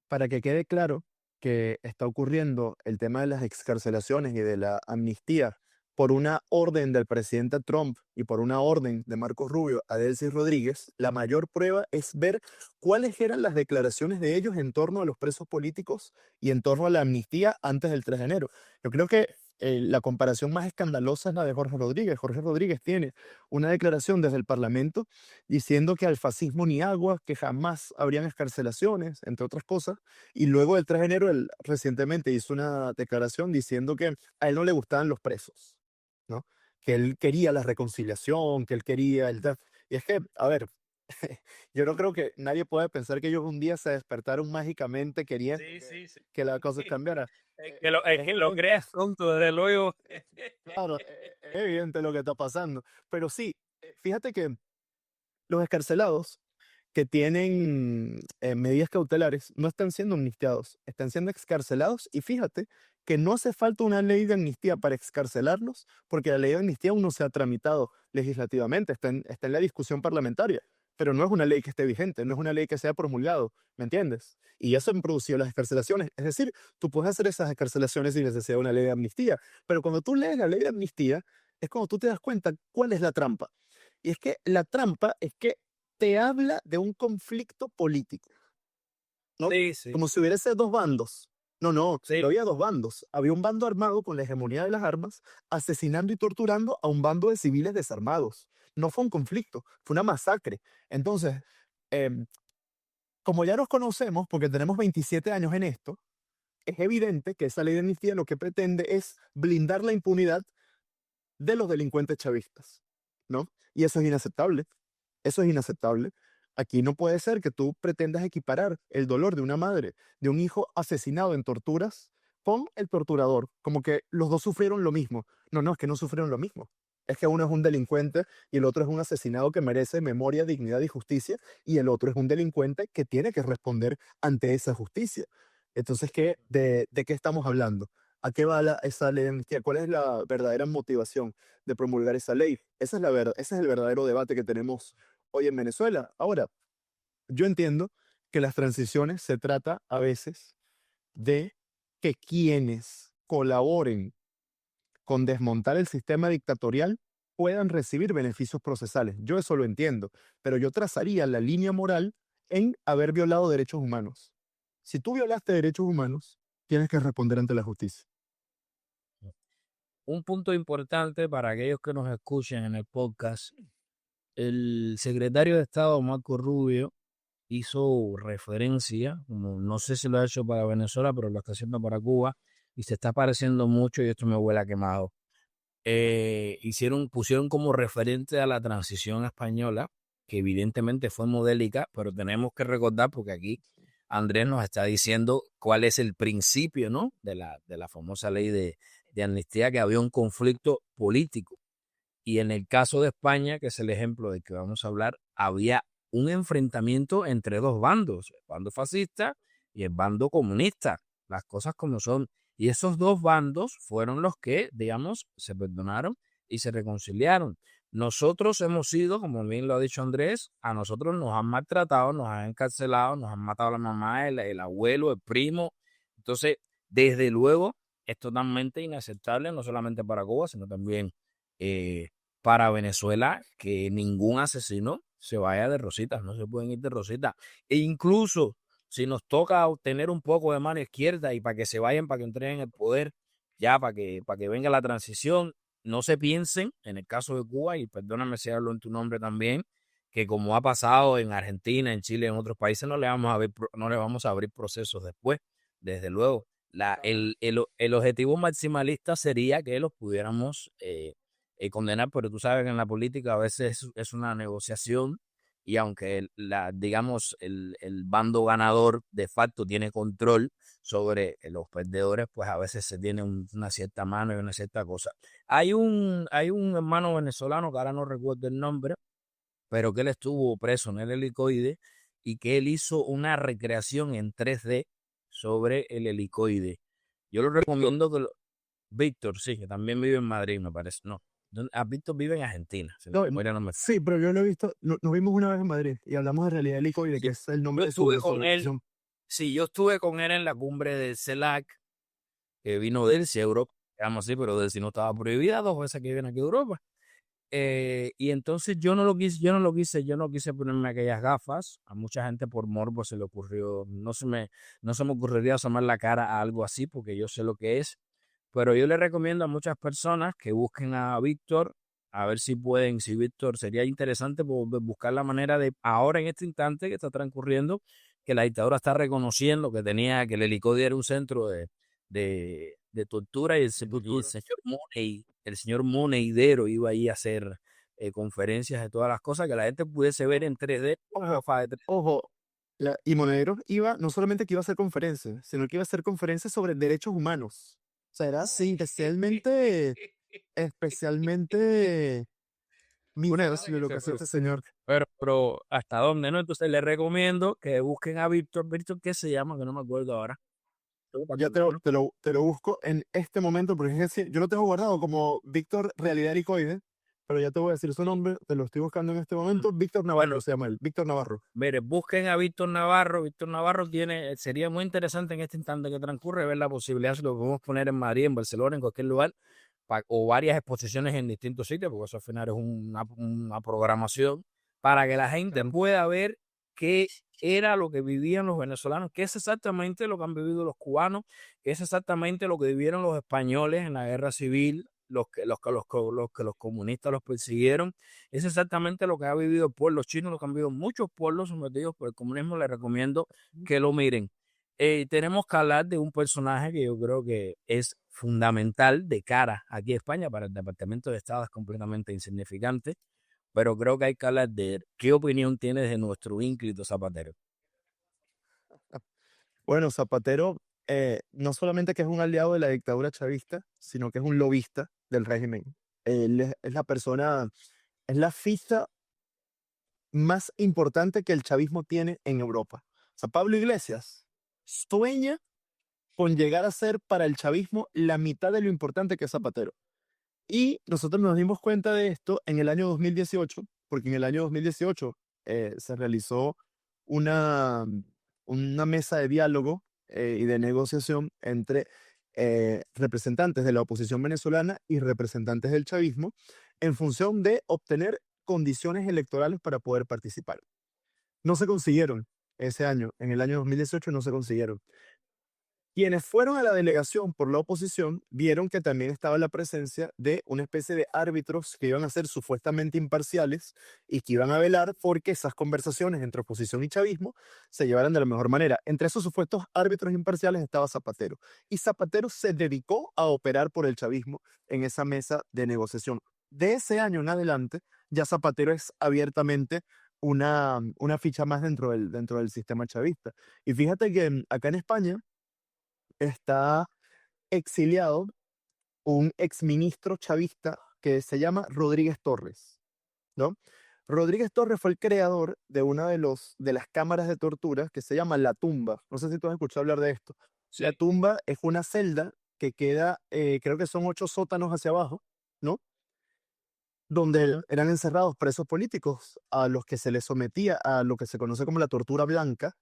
Speaker 2: para que quede claro que está ocurriendo el tema de las excarcelaciones y de la amnistía por una orden del presidente Trump y por una orden de Marcos Rubio a Delcy Rodríguez, la mayor prueba es ver cuáles eran las declaraciones de ellos en torno a los presos políticos y en torno a la amnistía antes del 3 de enero. Yo creo que la comparación más escandalosa es la de Jorge Rodríguez. Jorge Rodríguez tiene una declaración desde el Parlamento diciendo que al fascismo ni agua, que jamás habrían excarcelaciones, entre otras cosas. Y luego el 3 de enero, él recientemente hizo una declaración diciendo que a él no le gustaban los presos, ¿no? Que él quería la reconciliación, que él quería el... Y es que, a ver, yo no creo que nadie pueda pensar que ellos un día se despertaron mágicamente queriendo
Speaker 1: Sí, sí, sí.
Speaker 2: que la cosa cambiara.
Speaker 1: Es que lo creas pronto, desde luego.
Speaker 2: Claro, es evidente lo que está pasando. Pero sí, fíjate que los escarcelados que tienen medidas cautelares no están siendo amnistiados, están siendo excarcelados y fíjate que no hace falta una ley de amnistía para excarcelarlos porque la ley de amnistía aún no se ha tramitado legislativamente, está en la discusión parlamentaria, pero no es una ley que esté vigente, no es una ley que sea promulgado, ¿me entiendes? Y eso han producido las excarcelaciones, es decir, tú puedes hacer esas excarcelaciones sin necesidad de una ley de amnistía, pero cuando tú lees la ley de amnistía es cuando tú te das cuenta cuál es la trampa. Y es que la trampa es que te habla de un conflicto político, ¿no?
Speaker 1: Sí, sí,
Speaker 2: Como si hubiese dos bandos. No, no, no
Speaker 1: sí.
Speaker 2: había dos bandos. Había un bando armado con la hegemonía de las armas, asesinando y torturando a un bando de civiles desarmados. No fue un conflicto, fue una masacre. Entonces, em, como ya nos conocemos, porque tenemos 27 años en esto, es evidente que esa ley de amnistía lo que pretende es blindar la impunidad de los delincuentes chavistas, ¿no? Y eso es inaceptable. Eso es inaceptable. Aquí no puede ser que tú pretendas equiparar el dolor de una madre, de un hijo asesinado en torturas, con el torturador, como que los dos sufrieron lo mismo. No, no, es que no sufrieron lo mismo. Es que uno es un delincuente y el otro es un asesinado que merece memoria, dignidad y justicia, y el otro es un delincuente que tiene que responder ante esa justicia. Entonces, ¿de qué estamos hablando? ¿A qué va esa ley de amnistía? ¿Cuál es la verdadera motivación de promulgar esa ley? Esa es la verdad, ese es el verdadero debate que tenemos hoy en Venezuela. Ahora, yo entiendo que las transiciones se trata a veces de que quienes colaboren con desmontar el sistema dictatorial puedan recibir beneficios procesales. Yo eso lo entiendo, pero yo trazaría la línea moral en haber violado derechos humanos. Si tú violaste derechos humanos, tienes que responder ante la justicia.
Speaker 1: Un punto importante para aquellos que nos escuchen en el podcast, el secretario de Estado, Marco Rubio, hizo referencia, como no sé si lo ha hecho para Venezuela, pero lo está haciendo para Cuba, y se está pareciendo mucho, y esto me huele a quemado. Pusieron como referente a la transición española, que evidentemente fue modélica, pero tenemos que recordar, porque aquí Andrés nos está diciendo cuál es el principio, ¿no? De la famosa ley de amnistía, que había un conflicto político. Y en el caso de España, que es el ejemplo del que vamos a hablar, había un enfrentamiento entre dos bandos, el bando fascista y el bando comunista, las cosas como son. Y esos dos bandos fueron los que, digamos, se perdonaron y se reconciliaron. Nosotros hemos sido, como bien lo ha dicho Andrés, a nosotros nos han maltratado, nos han encarcelado, nos han matado a la mamá, el abuelo, el primo. Entonces, desde luego, es totalmente inaceptable, no solamente para Cuba, sino también eh, para Venezuela, que ningún asesino se vaya de rositas, no se pueden ir de rositas. E incluso si nos toca obtener un poco de mano izquierda y para que se vayan, para que entreguen el poder, ya para que venga la transición, no se piensen, en el caso de Cuba, y perdóname si hablo en tu nombre también, que como ha pasado en Argentina, en Chile, en otros países, no le vamos a abrir procesos después, desde luego. El objetivo maximalista sería que los pudiéramos condenar, pero tú sabes que en la política a veces es una negociación y aunque digamos, el bando ganador de facto tiene control sobre los perdedores, pues a veces se tiene una cierta mano y una cierta cosa. Hay un hermano venezolano que ahora no recuerdo el nombre, pero que él estuvo preso en el helicoide y que él hizo una recreación en 3D sobre el helicoide. Yo lo recomiendo Víctor, sí, que también vive en Madrid, me parece. No, Víctor vive en Argentina, si la
Speaker 2: No,
Speaker 1: memoria no me falla.
Speaker 2: sí, pero yo lo he visto, nos vimos una vez en Madrid y hablamos de realidad helicoide, que
Speaker 1: Yo,
Speaker 2: es el
Speaker 1: yo
Speaker 2: nombre de
Speaker 1: estuve
Speaker 2: de su
Speaker 1: con él,
Speaker 2: organización.
Speaker 1: sí, yo estuve con él en la cumbre del CELAC, que vino de él, si Europa, digamos así, pero de si no estaba prohibida, dos veces que viene aquí a Europa. Y entonces yo no quise ponerme aquellas gafas. A mucha gente por morbo se le ocurrió, no se me ocurriría asomar la cara a algo así, porque yo sé lo que es, pero yo le recomiendo a muchas personas que busquen a Víctor, a ver si pueden, si Víctor sería interesante buscar la manera de, ahora en este instante que está transcurriendo, que la dictadura está reconociendo que el Helicoide era un centro de tortura y el señor Moneidero iba ahí a hacer conferencias de todas las cosas, que la gente pudiese ver en 3D.
Speaker 2: Ojo, ojo, y Monedero iba, no solamente que iba a hacer conferencias, sino que iba a hacer conferencias sobre derechos humanos. O sea, era así, especialmente minero, sí, lo que hace este señor.
Speaker 1: Pero ¿hasta dónde, no? Entonces les recomiendo que busquen a Víctor. Víctor, ¿qué se llama? Que no me acuerdo ahora.
Speaker 2: Ya te lo busco en este momento, porque es que yo lo tengo guardado como Víctor Realidad Helicoide, pero ya te voy a decir su nombre, te lo estoy buscando en este momento. Víctor Navarro
Speaker 1: Bueno,
Speaker 2: se llama él, Víctor Navarro.
Speaker 1: mire, busquen a Víctor Navarro. Víctor Navarro sería muy interesante en este instante que transcurre ver la posibilidad si lo podemos poner en Madrid, en Barcelona, en cualquier lugar, o varias exposiciones en distintos sitios, porque eso al final es una programación para que la gente pueda ver qué era lo que vivían los venezolanos, qué es exactamente lo que han vivido los cubanos, qué es exactamente lo que vivieron los españoles en la guerra civil, que los comunistas los persiguieron, es exactamente lo que ha vivido el pueblo chino, lo que han vivido muchos pueblos sometidos por el comunismo. Les recomiendo que lo miren. Tenemos que hablar de un personaje que yo creo que es fundamental de cara aquí a España. Para el Departamento de Estado es completamente insignificante, pero creo que hay que hablar de él. ¿Qué opinión tienes de nuestro ínclito Zapatero?
Speaker 2: Bueno, Zapatero no solamente que es un aliado de la dictadura chavista, sino que es un lobista del régimen. Él es la persona, es la ficha más importante que el chavismo tiene en Europa. O sea, Pablo Iglesias sueña con llegar a ser para el chavismo la mitad de lo importante que es Zapatero. Y nosotros nos dimos cuenta de esto en el año 2018, porque en el año 2018 se realizó una, una mesa de diálogo y de negociación entre representantes de la oposición venezolana y representantes del chavismo en función de obtener condiciones electorales para poder participar. No se consiguieron ese año, en el año 2018 no se consiguieron. Quienes fueron a la delegación por la oposición vieron que también estaba la presencia de una especie de árbitros que iban a ser supuestamente imparciales y que iban a velar porque esas conversaciones entre oposición y chavismo se llevaran de la mejor manera. Entre esos supuestos árbitros imparciales estaba Zapatero. Y Zapatero se dedicó a operar por el chavismo en esa mesa de negociación. De ese año en adelante, ya Zapatero es abiertamente una ficha más dentro del sistema chavista. Y fíjate que acá en España, está exiliado un exministro chavista que se llama Rodríguez Torres, ¿no? Rodríguez Torres fue el creador de una de las cámaras de tortura que se llama La Tumba. No sé si tú has escuchado hablar de esto. La tumba es una celda que queda, creo que son 8 sótanos hacia abajo, ¿no? Donde eran encerrados presos políticos a los que se les sometía a lo que se conoce como la tortura blanca,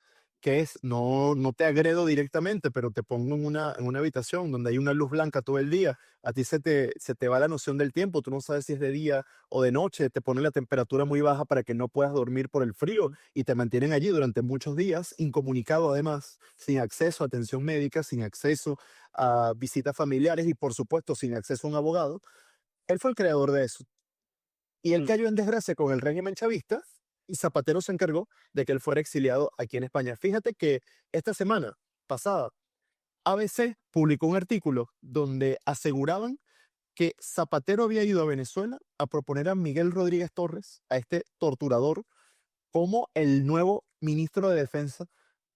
Speaker 2: que es no te agredo directamente, pero te pongo en una habitación donde hay una luz blanca todo el día. A ti se te va la noción del tiempo, tú no sabes si es de día o de noche, te ponen la temperatura muy baja para que no puedas dormir por el frío y te mantienen allí durante muchos días, incomunicado además, sin acceso a atención médica, sin acceso a visitas familiares y por supuesto sin acceso a un abogado. Él fue el creador de eso. Y él cayó en desgracia con el régimen chavista y Zapatero se encargó de que él fuera exiliado aquí en España. Fíjate que esta semana pasada, ABC publicó un artículo donde aseguraban que Zapatero había ido a Venezuela a proponer a Miguel Rodríguez Torres, a este torturador, como el nuevo ministro de Defensa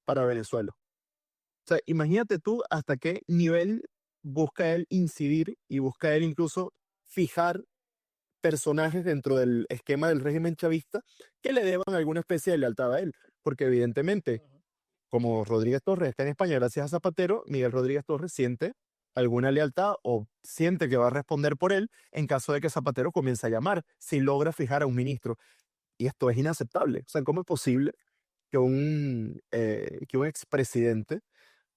Speaker 2: para Venezuela. O sea, imagínate tú hasta qué nivel busca él incidir y busca él incluso fijar personajes dentro del esquema del régimen chavista que le deban alguna especie de lealtad a él. Porque evidentemente, como Rodríguez Torres está en España gracias a Zapatero, Miguel Rodríguez Torres siente alguna lealtad o siente que va a responder por él en caso de que Zapatero comience a llamar, si logra fijar a un ministro. Y esto es inaceptable. O sea, ¿cómo es posible que un expresidente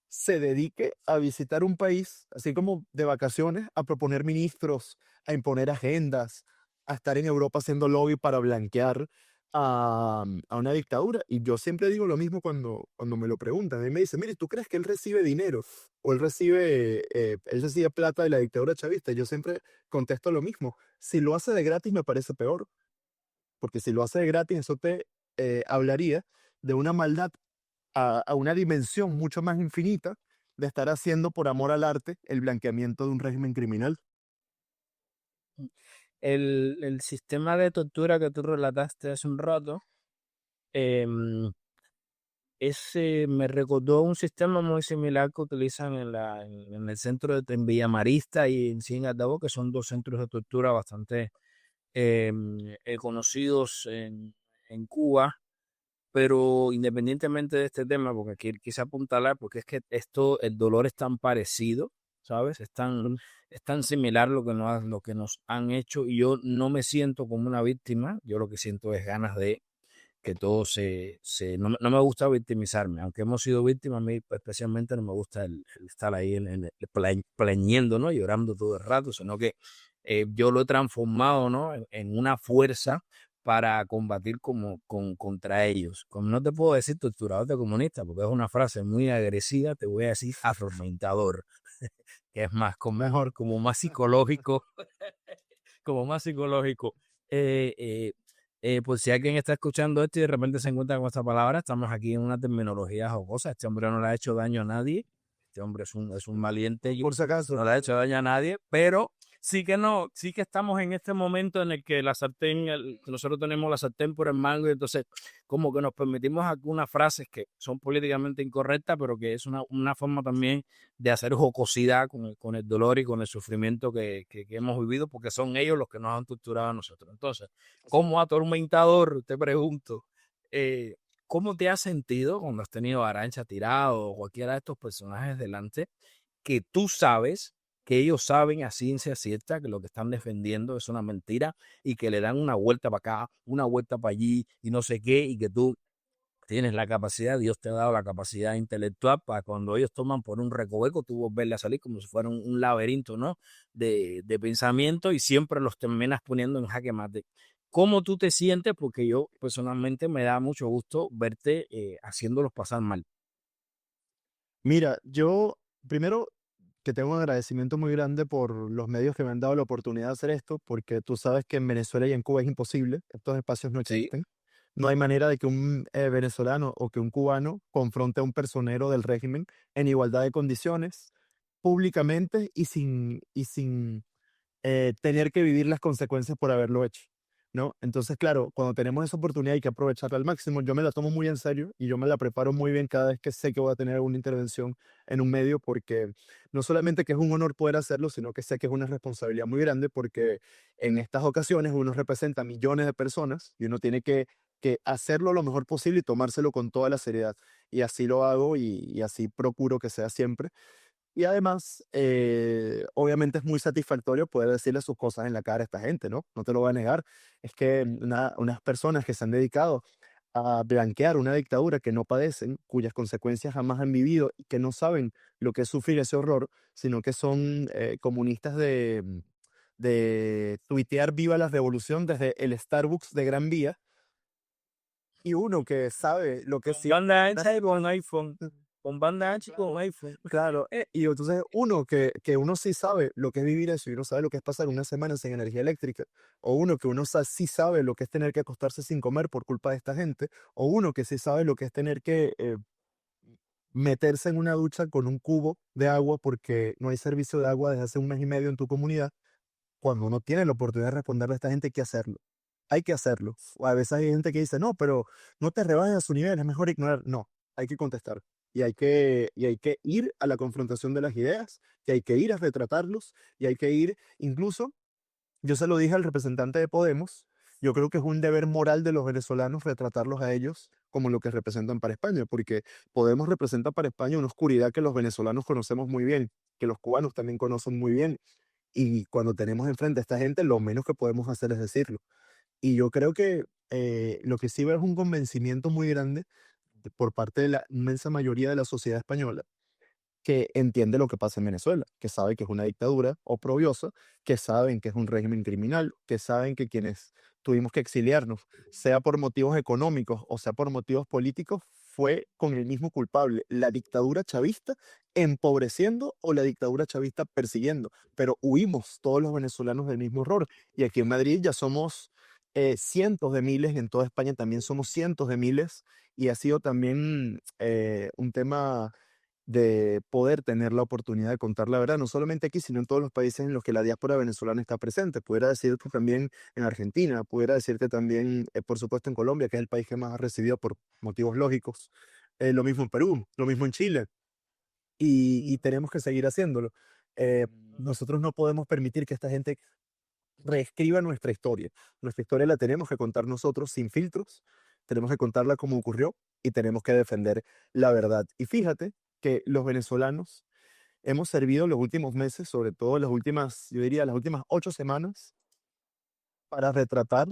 Speaker 2: se dedique a visitar un país, así como de vacaciones, a proponer ministros, a imponer agendas, a estar en Europa haciendo lobby para blanquear a una dictadura. Y yo siempre digo lo mismo cuando me lo preguntan. A mí me dicen, mire, ¿tú crees que él recibe dinero o él recibe plata de la dictadura chavista? Y yo siempre contesto lo mismo. Si lo hace de gratis me parece peor, porque si lo hace de gratis eso te hablaría de una maldad a una dimensión mucho más infinita de estar haciendo por amor al arte el blanqueamiento de un régimen criminal.
Speaker 1: El sistema de tortura que tú relataste hace un rato, em, ese me recordó un sistema muy similar que utilizan en el centro en Villamarista y en Cien Aldabo, que son dos centros de tortura bastante conocidos en Cuba. Pero independientemente de este tema, porque aquí quise apuntalar, porque es que esto, el dolor es tan parecido, ¿sabes? Es tan similar lo que nos han hecho y yo no me siento como una víctima, yo lo que siento es ganas de que todo no me gusta victimizarme, aunque hemos sido víctimas, a mí especialmente no me gusta el estar ahí plañiendo, ¿no? Llorando todo el rato, sino que yo lo he transformado, ¿no? En una fuerza para combatir contra ellos. Como no te puedo decir torturador de comunista, porque es una frase muy agresiva, te voy a decir atormentador, que es más,
Speaker 2: Mejor.
Speaker 1: como más psicológico, como más psicológico. Eh, eh, por si alguien está escuchando esto y de repente se encuentra con esta palabra, estamos aquí en una terminología jocosa. Este hombre no le ha hecho daño a nadie. Este hombre es un valiente,
Speaker 2: Por si acaso.
Speaker 1: no le ha hecho daño a nadie, pero sí que no, sí que estamos en este momento en el que la sartén, nosotros tenemos la sartén por el mango y entonces como que nos permitimos algunas frases que son políticamente incorrectas, pero que es una forma también de hacer jocosidad con el dolor y con el sufrimiento que hemos vivido, porque son ellos los que nos han torturado a nosotros. Entonces, como atormentador, te pregunto, eh, ¿cómo te has sentido cuando has tenido a Arancha tirado o cualquiera de estos personajes delante, que tú sabes que ellos saben a ciencia cierta que lo que están defendiendo es una mentira y que le dan una vuelta para acá, una vuelta para allí y no sé qué, y que tú tienes la capacidad, Dios te ha dado la capacidad intelectual para cuando ellos toman por un recoveco, tú volverle a salir como si fuera un laberinto, ¿no? De pensamiento y siempre los terminas poniendo en jaque mate. ¿Cómo tú te sientes? Porque yo personalmente me da mucho gusto verte haciéndolos pasar mal.
Speaker 2: Mira, yo primero que tengo un agradecimiento muy grande por los medios que me han dado la oportunidad de hacer esto, porque tú sabes que en Venezuela y en Cuba es imposible, estos espacios no
Speaker 1: Sí.
Speaker 2: existen. No hay manera de que un venezolano o que un cubano confronte a un personero del régimen en igualdad de condiciones, públicamente y sin tener que vivir las consecuencias por haberlo hecho, ¿no? Entonces, claro, cuando tenemos esa oportunidad hay que aprovecharla al máximo. Yo me la tomo muy en serio y yo me la preparo muy bien cada vez que sé que voy a tener alguna intervención en un medio, porque no solamente que es un honor poder hacerlo, sino que sé que es una responsabilidad muy grande, porque en estas ocasiones uno representa a millones de personas y uno tiene que hacerlo lo mejor posible y tomárselo con toda la seriedad. Y así lo hago y así procuro que sea siempre. Y además, obviamente es muy satisfactorio poder decirle sus cosas en la cara a esta gente, ¿no? No te lo voy a negar. Es que unas personas que se han dedicado a blanquear una dictadura que no padecen, cuyas consecuencias jamás han vivido y que no saben lo que es sufrir ese horror, sino que son comunistas de tuitear viva la revolución desde el Starbucks de Gran Vía, y uno que sabe lo que es.
Speaker 1: Con banda ancha y con iPhone. Con banda ancha y con iPhone.
Speaker 2: Claro, y entonces uno que uno sí sabe lo que es vivir eso y uno sabe lo que es pasar una semana sin energía eléctrica, o uno que sí sabe lo que es tener que acostarse sin comer por culpa de esta gente, o uno que sí sabe lo que es tener que meterse en una ducha con un cubo de agua porque no hay servicio de agua desde hace un mes y medio en tu comunidad. Cuando uno tiene la oportunidad de responderle a esta gente, hay que hacerlo. Hay que hacerlo. O a veces hay gente que dice, no, pero no te rebajes a su nivel, es mejor ignorar. No, hay que contestar. Y hay que ir a la confrontación de las ideas, y hay que ir a retratarlos, y hay que ir, incluso, yo se lo dije al representante de Podemos, yo creo que es un deber moral de los venezolanos retratarlos a ellos como lo que representan para España, porque Podemos representa para España una oscuridad que los venezolanos conocemos muy bien, que los cubanos también conocen muy bien, y cuando tenemos enfrente a esta gente, lo menos que podemos hacer es decirlo. Y yo creo que lo que sí veo es un convencimiento muy grande por parte de la inmensa mayoría de la sociedad española que entiende lo que pasa en Venezuela, que sabe que es una dictadura oprobiosa, que saben que es un régimen criminal, que saben que quienes tuvimos que exiliarnos, sea por motivos económicos o sea por motivos políticos, fue con el mismo culpable, la dictadura chavista empobreciendo o la dictadura chavista persiguiendo, pero huimos todos los venezolanos del mismo error. Y aquí en Madrid ya somos cientos de miles, en toda España también somos cientos de miles, y ha sido también un tema de poder tener la oportunidad de contar la verdad, no solamente aquí, sino en todos los países en los que la diáspora venezolana está presente. Pudiera decirte también en Argentina, pudiera decirte también, por supuesto, en Colombia, que es el país que más ha recibido por motivos lógicos. Lo mismo en Perú, lo mismo en Chile, y tenemos que seguir haciéndolo. Nosotros no podemos permitir que esta gente reescriba nuestra historia. Nuestra historia la tenemos que contar nosotros sin filtros, tenemos que contarla como ocurrió y tenemos que defender la verdad. Y fíjate que los venezolanos hemos servido los últimos meses, sobre todo las últimas, yo diría, las últimas 8 semanas, para retratar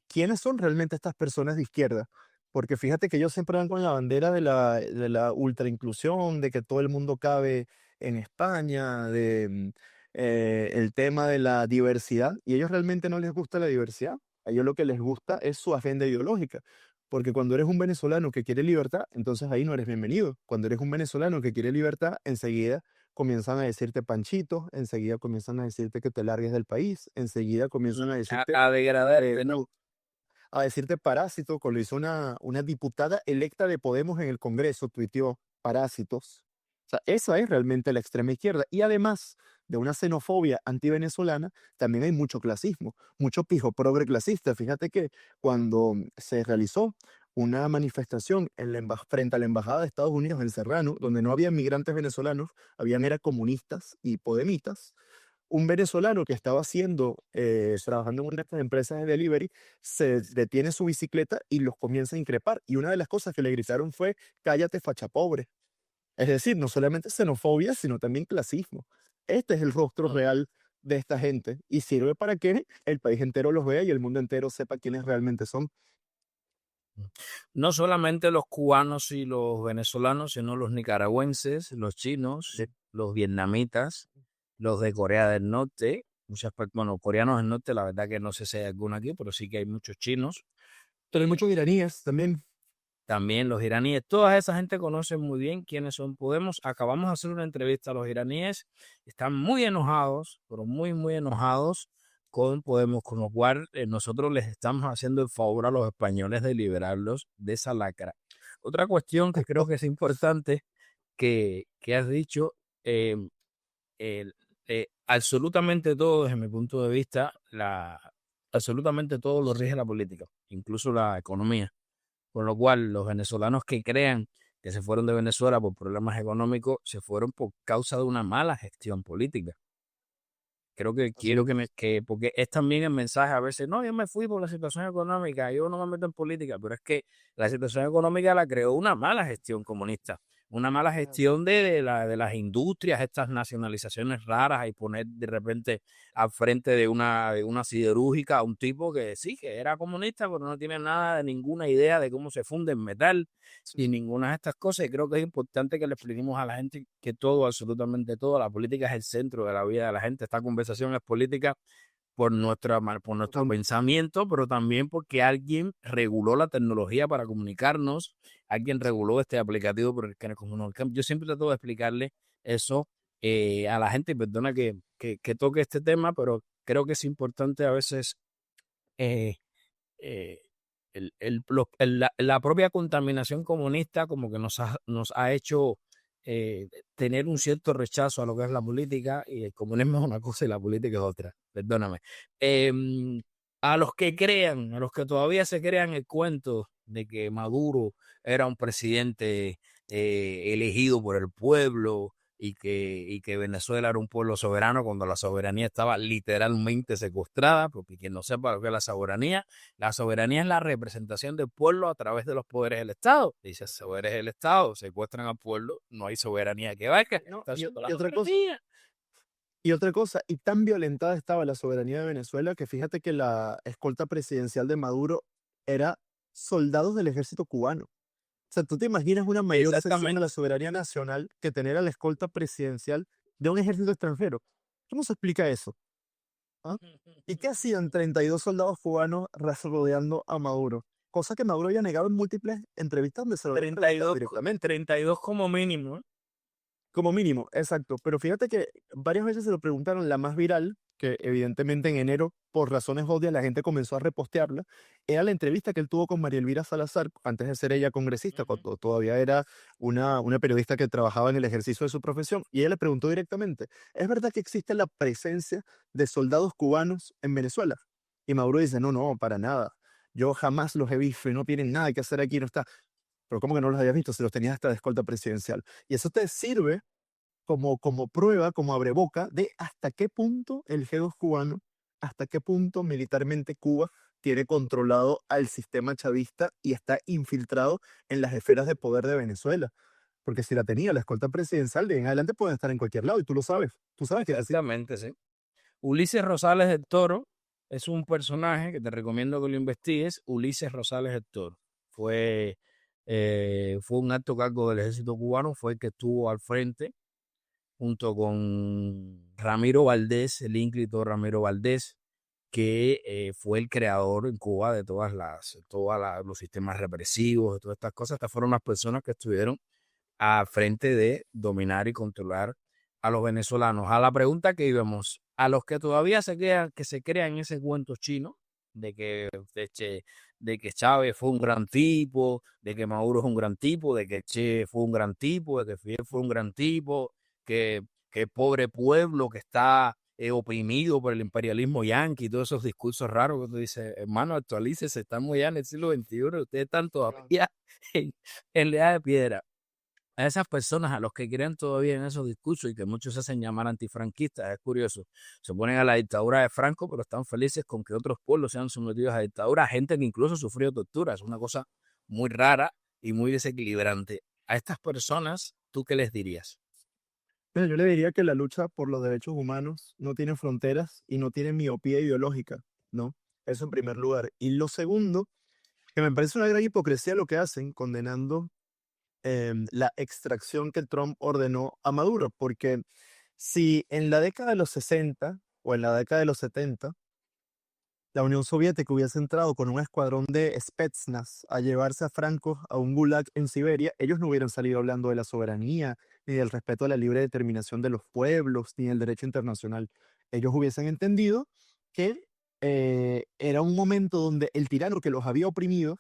Speaker 2: quiénes son realmente estas personas de izquierda. Porque fíjate que ellos siempre van con la bandera de la ultrainclusión, de que todo el mundo cabe en España, el tema de la diversidad, y a ellos realmente no les gusta la diversidad. A ellos lo que les gusta es su agenda ideológica. Porque cuando eres un venezolano que quiere libertad, entonces ahí no eres bienvenido. Cuando eres un venezolano que quiere libertad, enseguida comienzan a decirte panchito, enseguida comienzan a decirte que te largues del país, enseguida comienzan a decirte
Speaker 1: A degradarte, ¿no?
Speaker 2: a decirte parásito, cuando hizo una diputada electa de Podemos en el Congreso, tuiteó parásitos. O sea, esa es realmente la extrema izquierda. Y además de una xenofobia antivenezolana, también hay mucho clasismo, mucho pijo progre clasista. Fíjate que cuando se realizó una manifestación frente a la Embajada de Estados Unidos en Serrano, donde no había migrantes venezolanos, habían era comunistas y podemitas, un venezolano que estaba trabajando en una de estas empresas de delivery, se detiene su bicicleta y los comienza a increpar. Y una de las cosas que le gritaron fue, cállate, facha pobre. Es decir, no solamente xenofobia, sino también clasismo. Este es el rostro real de esta gente y sirve para que el país entero los vea y el mundo entero sepa quiénes realmente son.
Speaker 1: No solamente los cubanos y los venezolanos, sino los nicaragüenses, los chinos,
Speaker 2: Sí.
Speaker 1: los vietnamitas, los de Corea del Norte, bueno, coreanos del norte, la verdad que no sé si hay alguno aquí, pero sí que hay muchos chinos,
Speaker 2: Pero hay muchos iraníes también.
Speaker 1: también los iraníes, toda esa gente conoce muy bien quiénes son Podemos. Acabamos de hacer una entrevista a los iraníes, están muy enojados, pero muy, muy enojados con Podemos, con lo cual nosotros les estamos haciendo el favor a los españoles de liberarlos de esa lacra. Otra cuestión que creo que es importante que has dicho, eh, el- absolutamente todo, desde mi punto de vista, absolutamente todo lo rige la política, incluso la economía. Con lo cual, los venezolanos que crean que se fueron de Venezuela por problemas económicos, se fueron por causa de una mala gestión política. Creo que
Speaker 2: Así
Speaker 1: quiero
Speaker 2: es.
Speaker 1: porque es también el mensaje a veces, no, yo me fui por la situación económica, yo no me meto en política, pero es que la situación económica la creó una mala gestión comunista, una mala gestión de las industrias, estas nacionalizaciones raras y poner de repente al frente de una siderúrgica a un tipo que sí, que era comunista, pero no tiene nada de ninguna idea de cómo se funde el metal y ninguna de estas cosas. Y creo que es importante que le expliquemos a la gente que todo, absolutamente todo, la política es el centro de la vida de la gente. Esta conversación es política por nuestro
Speaker 2: Totalmente.
Speaker 1: pensamiento, pero también porque alguien reguló la tecnología para comunicarnos, alguien reguló este aplicativo por el que nos comunicamos. Yo siempre trato de explicarle eso a la gente, y perdona que toque este tema, pero creo que es importante a veces eh, eh, la propia contaminación comunista como que nos ha hecho tener un cierto rechazo a lo que es la política, y el comunismo es una cosa y la política es otra, perdóname. A los que crean, a los que todavía se crean el cuento de que Maduro era un presidente elegido por el pueblo y que Venezuela era un pueblo soberano cuando la soberanía estaba literalmente secuestrada, porque quien no sepa lo que es la soberanía es la representación del pueblo a través de los poderes del Estado. Dice, poderes del Estado secuestran al pueblo, no hay soberanía que valga.
Speaker 2: No,
Speaker 1: Está haciendo la
Speaker 2: y otra cosa,
Speaker 1: soberanía.
Speaker 2: y tan violentada estaba la soberanía de Venezuela que fíjate que la escolta presidencial de Maduro era soldados del ejército cubano. sea, tú te imaginas una mayor cesión a
Speaker 1: Exactamente.
Speaker 2: la soberanía nacional que tener a la escolta presidencial de un ejército extranjero. ¿Cómo se explica eso? ¿Ah? ¿Y qué hacían 32 soldados cubanos rodeando a Maduro? Cosa que Maduro había negado en múltiples entrevistas donde se lo había preguntado
Speaker 1: 32,
Speaker 2: directamente.
Speaker 1: 32 como mínimo, ¿eh?
Speaker 2: Como mínimo, exacto. Pero fíjate que varias veces se lo preguntaron, la más viral, que evidentemente en enero, por razones obvias, la gente comenzó a repostearla, era la entrevista que él tuvo con María Elvira Salazar, antes de ser ella congresista,
Speaker 1: Ujú.
Speaker 2: cuando todavía era una periodista que trabajaba en el ejercicio de su profesión, y ella le preguntó directamente, ¿es verdad que existe la presencia de soldados cubanos en Venezuela? Y Maduro dice, no, no, para nada. Yo jamás los he visto y no tienen nada que hacer aquí, no está. Pero ¿cómo que no los habías visto? Se los tenías hasta de escolta presidencial. Y eso te sirve como prueba, como abreboca de hasta qué punto el G2 cubano, hasta qué punto militarmente Cuba tiene controlado al sistema chavista y está infiltrado en las esferas de poder de Venezuela. Porque si la tenía la escolta presidencial, de en adelante pueden estar en cualquier lado y tú lo sabes. Tú sabes que es así.
Speaker 1: Exactamente, sí. Ulises Rosales del Toro es un personaje que te recomiendo que lo investigues. Ulises Rosales del Toro fue un alto cargo del ejército cubano, fue el que estuvo al frente junto con Ramiro Valdés, el ínclito Ramiro Valdés, que fue el creador en Cuba de los sistemas represivos, de todas estas cosas. Estas fueron las personas que estuvieron al frente de dominar y controlar a los venezolanos. A la pregunta que íbamos, a los que todavía se crean ese cuento chino de que, de, che, de que Chávez fue un gran tipo, de que Maduro es un gran tipo, de que Che fue un gran tipo, de que Fidel fue un gran tipo, que, que el pobre pueblo que está oprimido por el imperialismo yanqui y todos esos discursos raros que tú dices, hermano, actualícese, estamos ya en el siglo XXI, ustedes están todavía en la edad de piedra. A esas personas, a los que creen todavía en esos discursos y que muchos se hacen llamar antifranquistas, es curioso, se oponen a la dictadura de Franco, pero están felices con que otros pueblos sean sometidos a dictadura, gente que incluso sufrió tortura, es una cosa muy rara y muy desequilibrante. A estas personas, ¿tú qué les dirías?
Speaker 2: Pero yo le diría que la lucha por los derechos humanos no tiene fronteras y no tiene miopía ideológica, ¿no? Eso en primer lugar. Y lo segundo, que me parece una gran hipocresía lo que hacen, condenando la extracción que Trump ordenó a Maduro, porque si en la década de los 60 o en la década de los 70 la Unión Soviética hubiese entrado con un escuadrón de Spetsnaz a llevarse a Franco a un gulag en Siberia, ellos no hubieran salido hablando de la soberanía, ni del respeto a la libre determinación de los pueblos, ni del derecho internacional. Ellos hubiesen entendido que era un momento donde el tirano que los había oprimido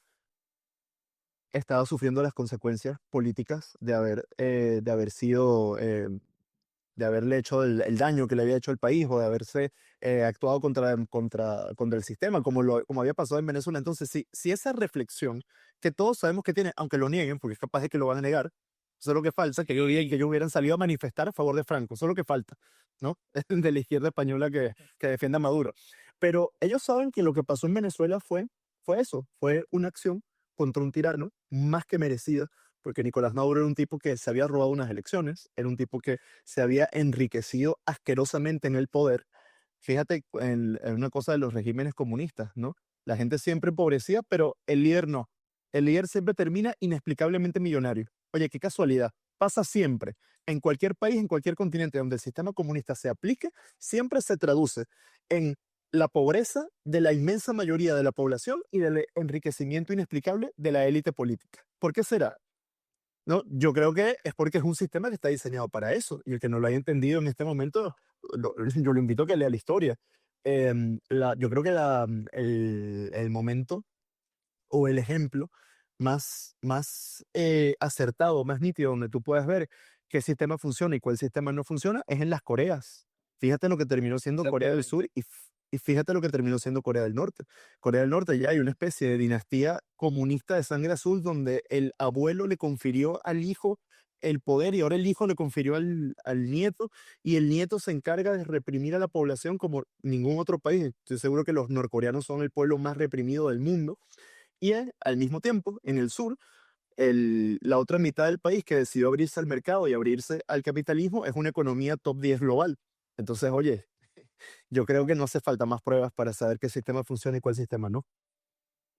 Speaker 2: estaba sufriendo las consecuencias políticas de haber sido, de haberle hecho el daño que le había hecho al país o de haberse actuado contra el sistema, como había pasado en Venezuela. Entonces, si esa reflexión, que todos sabemos que tiene, aunque lo nieguen, porque es capaz de que lo van a negar, eso es lo que falta, que ellos hubieran salido a manifestar a favor de Franco, eso es lo que falta, ¿no? De la izquierda española que defienda a Maduro. Pero ellos saben que lo que pasó en Venezuela fue eso, fue una acción contra un tirano más que merecida, porque Nicolás Maduro era un tipo que se había robado unas elecciones, era un tipo que se había enriquecido asquerosamente en el poder. Fíjate en una cosa de los regímenes comunistas, ¿no? La gente siempre empobrecía, pero el líder no. El líder siempre termina inexplicablemente millonario. Oye, qué casualidad. Pasa siempre. En cualquier país, en cualquier continente donde el sistema comunista se aplique, siempre se traduce en la pobreza de la inmensa mayoría de la población y del enriquecimiento inexplicable de la élite política. ¿Por qué será? No, yo creo que es porque es un sistema que está diseñado para eso. Y el que no lo haya entendido en este momento, yo lo invito a que lea la historia. Yo creo que el momento o el ejemplo más acertado, más nítido, donde tú puedes ver qué sistema funciona y cuál sistema no funciona, es en las Coreas. Fíjate lo que terminó siendo Corea del
Speaker 1: Exactamente.
Speaker 2: Sur y fíjate lo que terminó siendo Corea del Norte. Corea del Norte ya hay una especie de dinastía comunista de sangre azul donde el abuelo le confirió al hijo el poder y ahora el hijo le confirió al nieto y el nieto se encarga de reprimir a la población como ningún otro país. Estoy seguro que los norcoreanos son el pueblo más reprimido del mundo y al mismo tiempo, en el sur, la otra mitad del país que decidió abrirse al mercado y abrirse al capitalismo es una economía top 10 global. Entonces, oye, yo creo que no hace falta más pruebas para saber qué sistema funciona y cuál sistema no.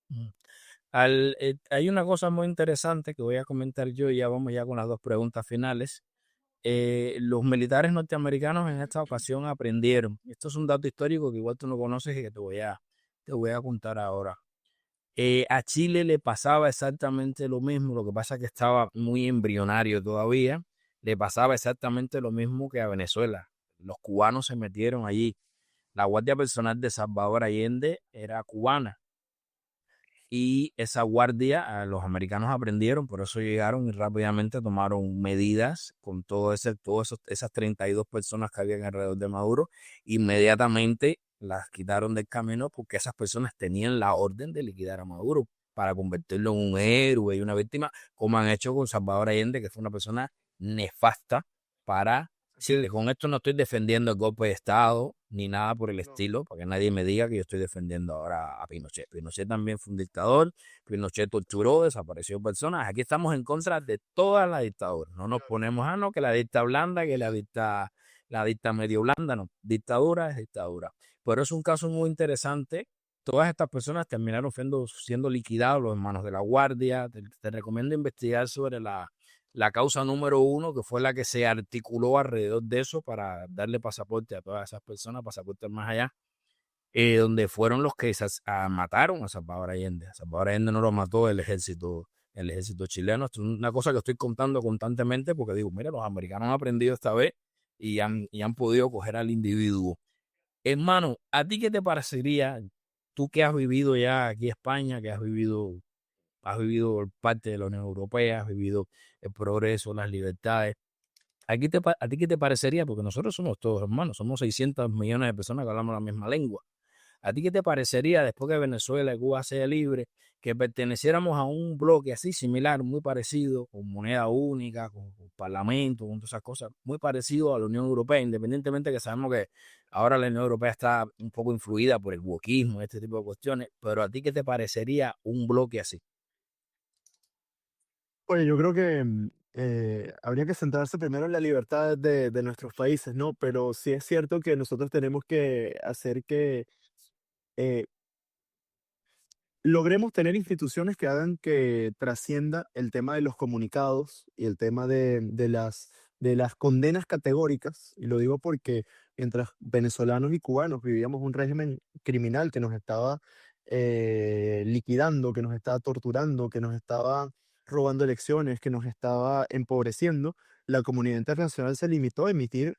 Speaker 1: Mm. Hay una cosa muy interesante que voy a comentar yo y ya vamos ya con las dos preguntas finales. Los militares norteamericanos en esta ocasión aprendieron. Esto es un dato histórico que igual tú no conoces y que te voy a contar ahora. A Chile le pasaba exactamente lo mismo, lo que pasa es que estaba muy embrionario todavía. Le pasaba exactamente lo mismo que a Venezuela. Los cubanos se metieron allí. La Guardia Personal de Salvador Allende era cubana y esa guardia los americanos aprendieron, por eso llegaron y rápidamente tomaron medidas con esas 32 personas que habían alrededor de Maduro. Inmediatamente las quitaron del camino porque esas personas tenían la orden de liquidar a Maduro para convertirlo en un héroe y una víctima, como han hecho con Salvador Allende, que fue una persona nefasta para
Speaker 2: Así
Speaker 1: Chile.
Speaker 2: es.
Speaker 1: Con esto no estoy defendiendo el golpe de Estado ni nada por el
Speaker 2: No.
Speaker 1: estilo, para que nadie me diga que yo estoy defendiendo ahora a Pinochet. Pinochet también fue un dictador, Pinochet torturó, desapareció personas. Aquí estamos en contra de todas las dictaduras. No nos ponemos no, que la dicta blanda, que la dicta medio blanda, no. Dictadura es dictadura. Pero es un caso muy interesante. Todas estas personas terminaron siendo liquidados en manos de la guardia. Te recomiendo investigar sobre la causa número uno, que fue la que se articuló alrededor de eso para darle pasaporte a todas esas personas, pasaporte más allá, donde fueron los que mataron a Salvador Allende. A Salvador Allende no lo mató el ejército chileno. Esto es una cosa que estoy contando constantemente porque digo, mira, los americanos han aprendido esta vez y han podido coger al individuo. Hermano, ¿a ti qué te parecería, tú que has vivido ya aquí en España, que has vivido parte de la Unión Europea, has vivido el progreso, las libertades? ¿A ti qué te parecería? Porque nosotros somos todos hermanos, somos 600 millones de personas que hablamos la misma lengua. ¿A ti qué te parecería después que Venezuela y Cuba sea libre, que perteneciéramos a un bloque así similar, muy parecido, con moneda única, con parlamento, con todas esas cosas, muy parecido a la Unión Europea, independientemente que sabemos que ahora la Unión Europea está un poco influida por el wokismo, este tipo de cuestiones, pero ¿a ti qué te parecería un bloque así?
Speaker 2: Oye, yo creo que habría que centrarse primero en la libertad de nuestros países, ¿no? Pero sí es cierto que nosotros tenemos que hacer que eh, logremos tener instituciones que hagan que trascienda el tema de los comunicados y el tema de las condenas categóricas. Y lo digo porque mientras venezolanos y cubanos vivíamos un régimen criminal que nos estaba liquidando, que nos estaba torturando, que nos estaba robando elecciones, que nos estaba empobreciendo, la comunidad internacional se limitó a emitir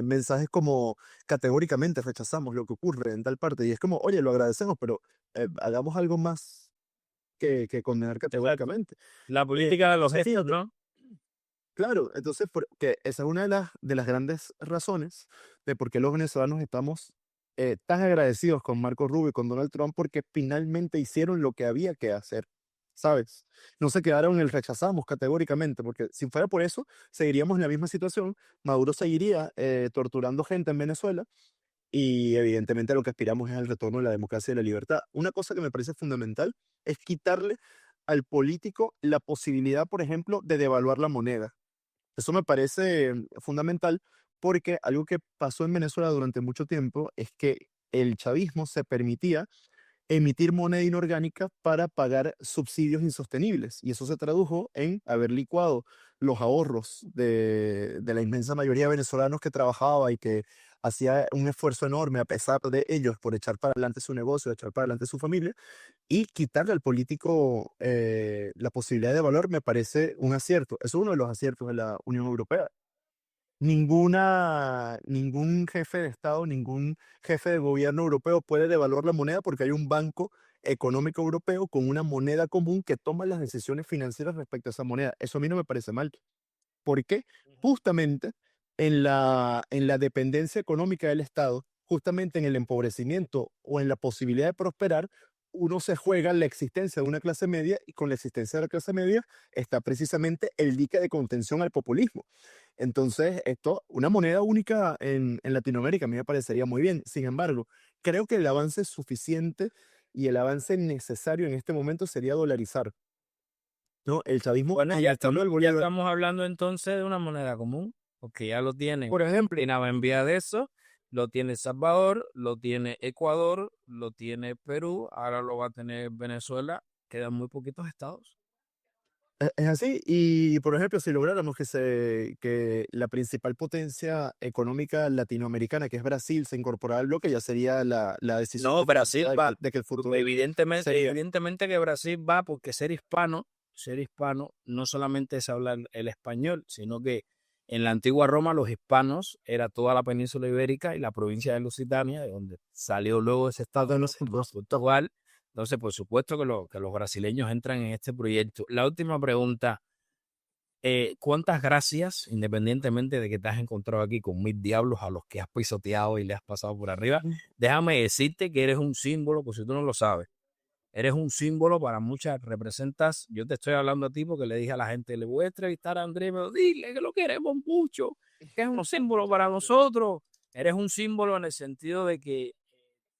Speaker 2: mensajes como categóricamente rechazamos lo que ocurre en tal parte. Y es como, oye, lo agradecemos, pero hagamos algo más que condenar
Speaker 1: Exacto.
Speaker 2: categóricamente.
Speaker 1: La política de los
Speaker 2: Entonces,
Speaker 1: gestos,
Speaker 2: fíjate,
Speaker 1: ¿no?
Speaker 2: claro, entonces que esa es una de las grandes razones de por qué los venezolanos estamos tan agradecidos con Marco Rubio y con Donald Trump, porque finalmente hicieron lo que había que hacer, ¿sabes? No se quedaron en el rechazamos categóricamente, porque si fuera por eso, seguiríamos en la misma situación. Maduro seguiría torturando gente en Venezuela y evidentemente lo que aspiramos es al retorno de la democracia y de la libertad. Una cosa que me parece fundamental es quitarle al político la posibilidad, por ejemplo, de devaluar la moneda. Eso me parece fundamental porque algo que pasó en Venezuela durante mucho tiempo es que el chavismo se permitía emitir moneda inorgánica para pagar subsidios insostenibles. Y eso se tradujo en haber licuado los ahorros de la inmensa mayoría de venezolanos que trabajaba y que hacía un esfuerzo enorme a pesar de ellos por echar para adelante su negocio, echar para adelante su familia, y quitarle al político la posibilidad de valor me parece un acierto. Es uno de los aciertos de la Unión Europea. Ningún jefe de Estado, ningún jefe de gobierno europeo puede devaluar la moneda porque hay un banco económico europeo con una moneda común que toma las decisiones financieras respecto a esa moneda. Eso a mí no me parece mal. ¿Por qué? Justamente en la dependencia económica del Estado, justamente en el empobrecimiento o en la posibilidad de prosperar, uno se juega la existencia de una clase media y con la existencia de la clase media está precisamente el dique de contención al populismo. Entonces, esto, una moneda única en Latinoamérica a mí me parecería muy bien. Sin embargo, creo que el avance suficiente y el avance necesario en este momento sería dolarizar, ¿no? El chavismo
Speaker 1: Bueno,
Speaker 2: arrastrando el
Speaker 1: ya
Speaker 2: Bolívar.
Speaker 1: estamos hablando entonces de una moneda común, porque ya lo tienen.
Speaker 2: Por ejemplo,
Speaker 1: Argentina va a enviar de eso, Lo tiene El Salvador, lo tiene Ecuador, lo tiene Perú, ahora lo va a tener Venezuela. Quedan muy poquitos estados.
Speaker 2: Es así, y por ejemplo, si lográramos que la principal potencia económica latinoamericana, que es Brasil, se incorporara al bloque, ya sería la decisión
Speaker 1: No, Brasil
Speaker 2: definitiva
Speaker 1: va.
Speaker 2: de que el futuro
Speaker 1: Evidentemente,
Speaker 2: sería.
Speaker 1: evidentemente que Brasil va porque ser hispano no solamente es hablar el español, sino que en la antigua Roma los hispanos era toda la península ibérica y la provincia de Lusitania, de donde salió luego ese estado de los Portugal. Entonces, por supuesto que los brasileños entran en este proyecto. La última pregunta, ¿cuántas gracias, independientemente de que te has encontrado aquí con mil diablos a los que has pisoteado y le has pasado por arriba? Déjame decirte que eres un símbolo, por si tú no lo sabes. Eres un símbolo para muchas, representas, yo te estoy hablando a ti porque le dije a la gente, le voy a entrevistar a Andrés, pero dile que lo queremos mucho, que es un símbolo para nosotros. Eres un símbolo en el sentido de que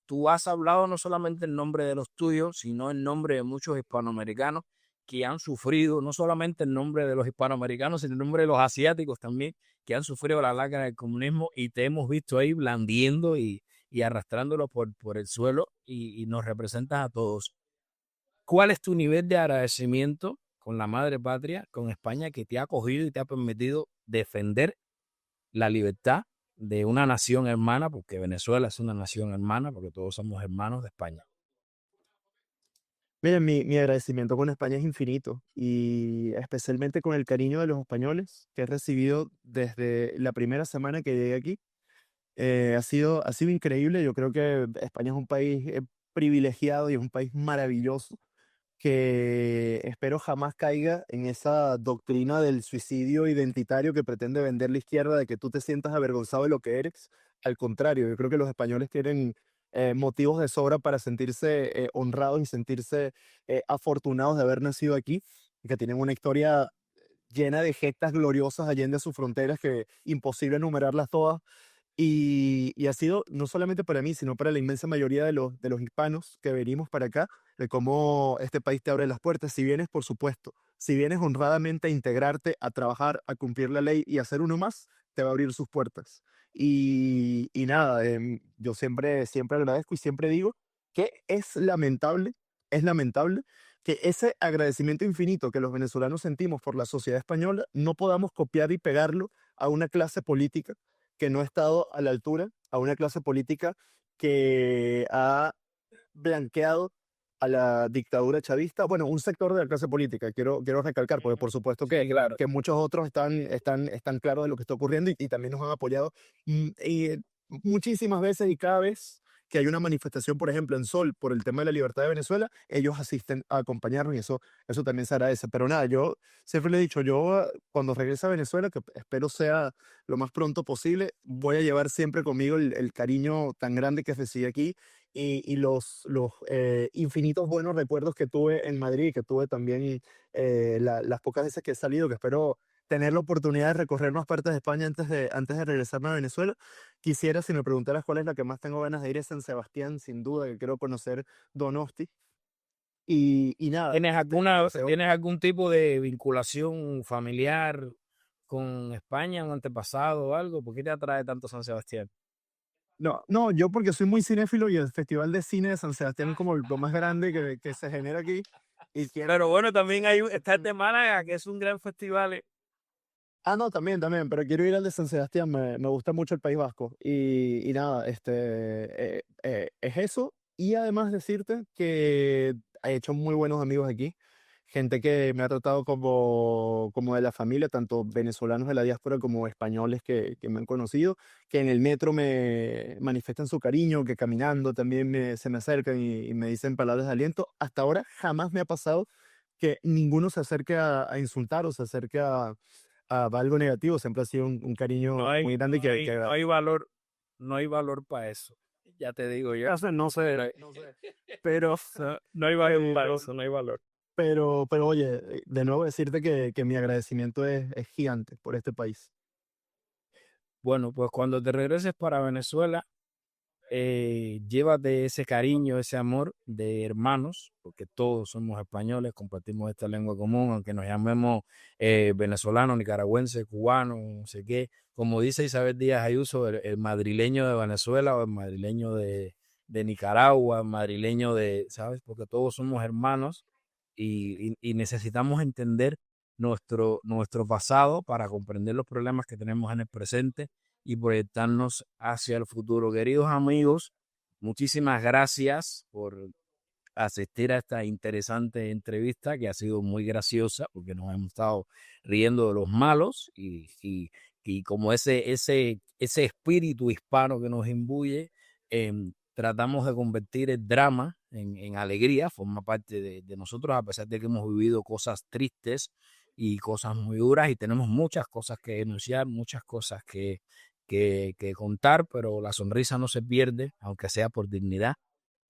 Speaker 1: tú has hablado no solamente en nombre de los tuyos, sino en nombre de muchos hispanoamericanos que han sufrido, no solamente en nombre de los hispanoamericanos, sino en nombre de los asiáticos también, que han sufrido la lacra del comunismo y te hemos visto ahí blandiendo y arrastrándolo por el suelo y nos representas a todos. ¿Cuál es tu nivel de agradecimiento con la madre patria, con España, que te ha acogido y te ha permitido defender la libertad de una nación hermana, porque Venezuela es una nación hermana, porque todos somos hermanos de España?
Speaker 2: Mira, mi agradecimiento con España es infinito y especialmente con el cariño de los españoles que he recibido desde la primera semana que llegué aquí. Ha sido increíble. Yo creo que España es un país privilegiado y es un país maravilloso que espero jamás caiga en esa doctrina del suicidio identitario que pretende vender la izquierda, de que tú te sientas avergonzado de lo que eres. Al contrario, yo creo que los españoles tienen motivos de sobra para sentirse honrados y sentirse afortunados de haber nacido aquí, y que tienen una historia llena de gestas gloriosas allende sus fronteras, que imposible enumerarlas todas. Y ha sido no solamente para mí, sino para la inmensa mayoría de los hispanos que venimos para acá, de cómo este país te abre las puertas. Si vienes, por supuesto, si vienes honradamente a integrarte, a trabajar, a cumplir la ley y a ser uno más, te va a abrir sus puertas. Y nada, yo siempre agradezco y siempre digo que es lamentable que ese agradecimiento infinito que los venezolanos sentimos por la sociedad española no podamos copiar y pegarlo a una clase política que no ha estado a la altura, a una clase política que ha blanqueado a la dictadura chavista. Bueno, un sector de la clase política, quiero recalcar, porque por supuesto
Speaker 1: Sí, claro.
Speaker 2: que muchos otros están claros de lo que está ocurriendo y también nos han apoyado muchísimas veces, y cada vez que hay una manifestación, por ejemplo, en Sol, por el tema de la libertad de Venezuela, ellos asisten a acompañarnos, y eso también se agradece. Pero nada, yo siempre le he dicho, yo cuando regrese a Venezuela, que espero sea lo más pronto posible, voy a llevar siempre conmigo el cariño tan grande que recibí aquí, y los infinitos buenos recuerdos que tuve en Madrid, que tuve también las pocas veces que he salido, que espero tener la oportunidad de recorrer más partes de España antes de regresarme a Venezuela. Quisiera, si me preguntaras cuál es la que más tengo ganas de ir, es San Sebastián, sin duda, que quiero conocer Donosti. Y nada, deseo.
Speaker 1: ¿Tienes algún tipo de vinculación familiar con España, un antepasado o algo? ¿Por qué te atrae tanto San Sebastián?
Speaker 2: No, no, yo porque soy muy cinéfilo y el Festival de Cine de San Sebastián es como lo más grande que se genera aquí. Y quiero.
Speaker 1: Pero bueno, también está el de Málaga, que es un gran festival.
Speaker 2: Ah, no, también, pero quiero ir al de San Sebastián, me gusta mucho el País Vasco. Y nada, es eso. Y además decirte que he hecho muy buenos amigos aquí, gente que me ha tratado como de la familia, tanto venezolanos de la diáspora como españoles que me han conocido, que en el metro me manifiestan su cariño, que caminando también se me acercan y me dicen palabras de aliento. Hasta ahora jamás me ha pasado que ninguno se acerque a insultar o se acerque a algo negativo. Siempre ha sido un
Speaker 1: No
Speaker 2: cariño
Speaker 1: hay,
Speaker 2: muy grande
Speaker 1: no hay valor, no hay valor para eso. Ya te digo yo. No sé,
Speaker 2: no sé.
Speaker 1: pero no hay valor para
Speaker 2: Pero,
Speaker 1: eso, no hay valor.
Speaker 2: pero oye, de nuevo decirte que mi agradecimiento es gigante por este país.
Speaker 1: Bueno, pues cuando te regreses para Venezuela, llévate ese cariño, ese amor de hermanos, porque todos somos españoles, compartimos esta lengua común, aunque nos llamemos venezolanos, nicaragüenses, cubanos, no sé qué. Como dice Isabel Díaz Ayuso, el madrileño de Venezuela o el madrileño de Nicaragua, el madrileño de, ¿sabes? Porque todos somos hermanos y necesitamos entender nuestro pasado para comprender los problemas que tenemos en el presente y proyectarnos hacia el futuro. Queridos amigos, muchísimas gracias por asistir a esta interesante entrevista que ha sido muy graciosa porque nos hemos estado riendo de los malos y como ese espíritu hispano que nos imbuye, tratamos de convertir el drama en alegría, forma parte de nosotros a pesar de que hemos vivido cosas tristes y cosas muy duras y tenemos muchas cosas que denunciar, muchas cosas que contar, pero la sonrisa no se pierde, aunque sea por dignidad,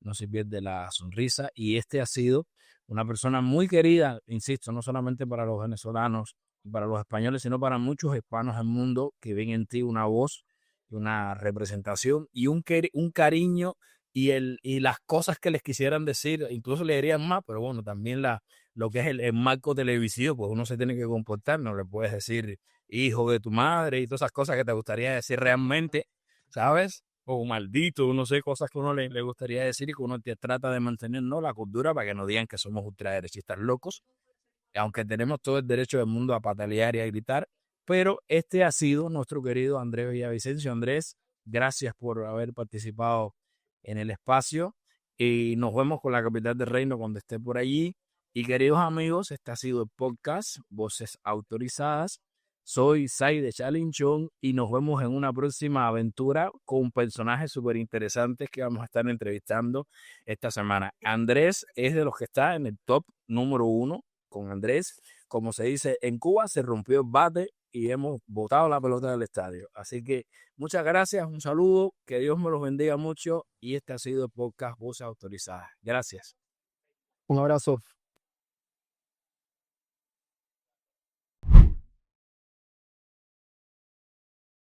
Speaker 1: no se pierde la sonrisa. Y este ha sido una persona muy querida, insisto, no solamente para los venezolanos, para los españoles, sino para muchos hispanos del mundo que ven en ti una voz, una representación y un cariño y las cosas que les quisieran decir, incluso le dirían más, pero bueno, también lo que es el marco televisivo, pues uno se tiene que comportar, no le puedes decir hijo de tu madre y todas esas cosas que te gustaría decir realmente, ¿sabes? O maldito, no sé, cosas que uno le gustaría decir y que uno trata de mantener, ¿no? La cordura para que no digan que somos ultraderechistas locos, aunque tenemos todo el derecho del mundo a patalear y a gritar, pero este ha sido nuestro querido Andrés Villavicencio. Andrés, gracias por haber participado en el espacio y nos vemos con la capital del reino cuando esté por allí. Y queridos amigos, este ha sido el podcast Voces Autorizadas. Soy Sai de Chalinchón y nos vemos en una próxima aventura con personajes súper interesantes que vamos a estar entrevistando esta semana. Andrés es de los que está en el top número 1 con Andrés. Como se dice, en Cuba se rompió el bate y hemos botado la pelota del estadio. Así que muchas gracias, un saludo, que Dios me los bendiga mucho y este ha sido el podcast Voces Autorizadas. Gracias.
Speaker 2: Un abrazo.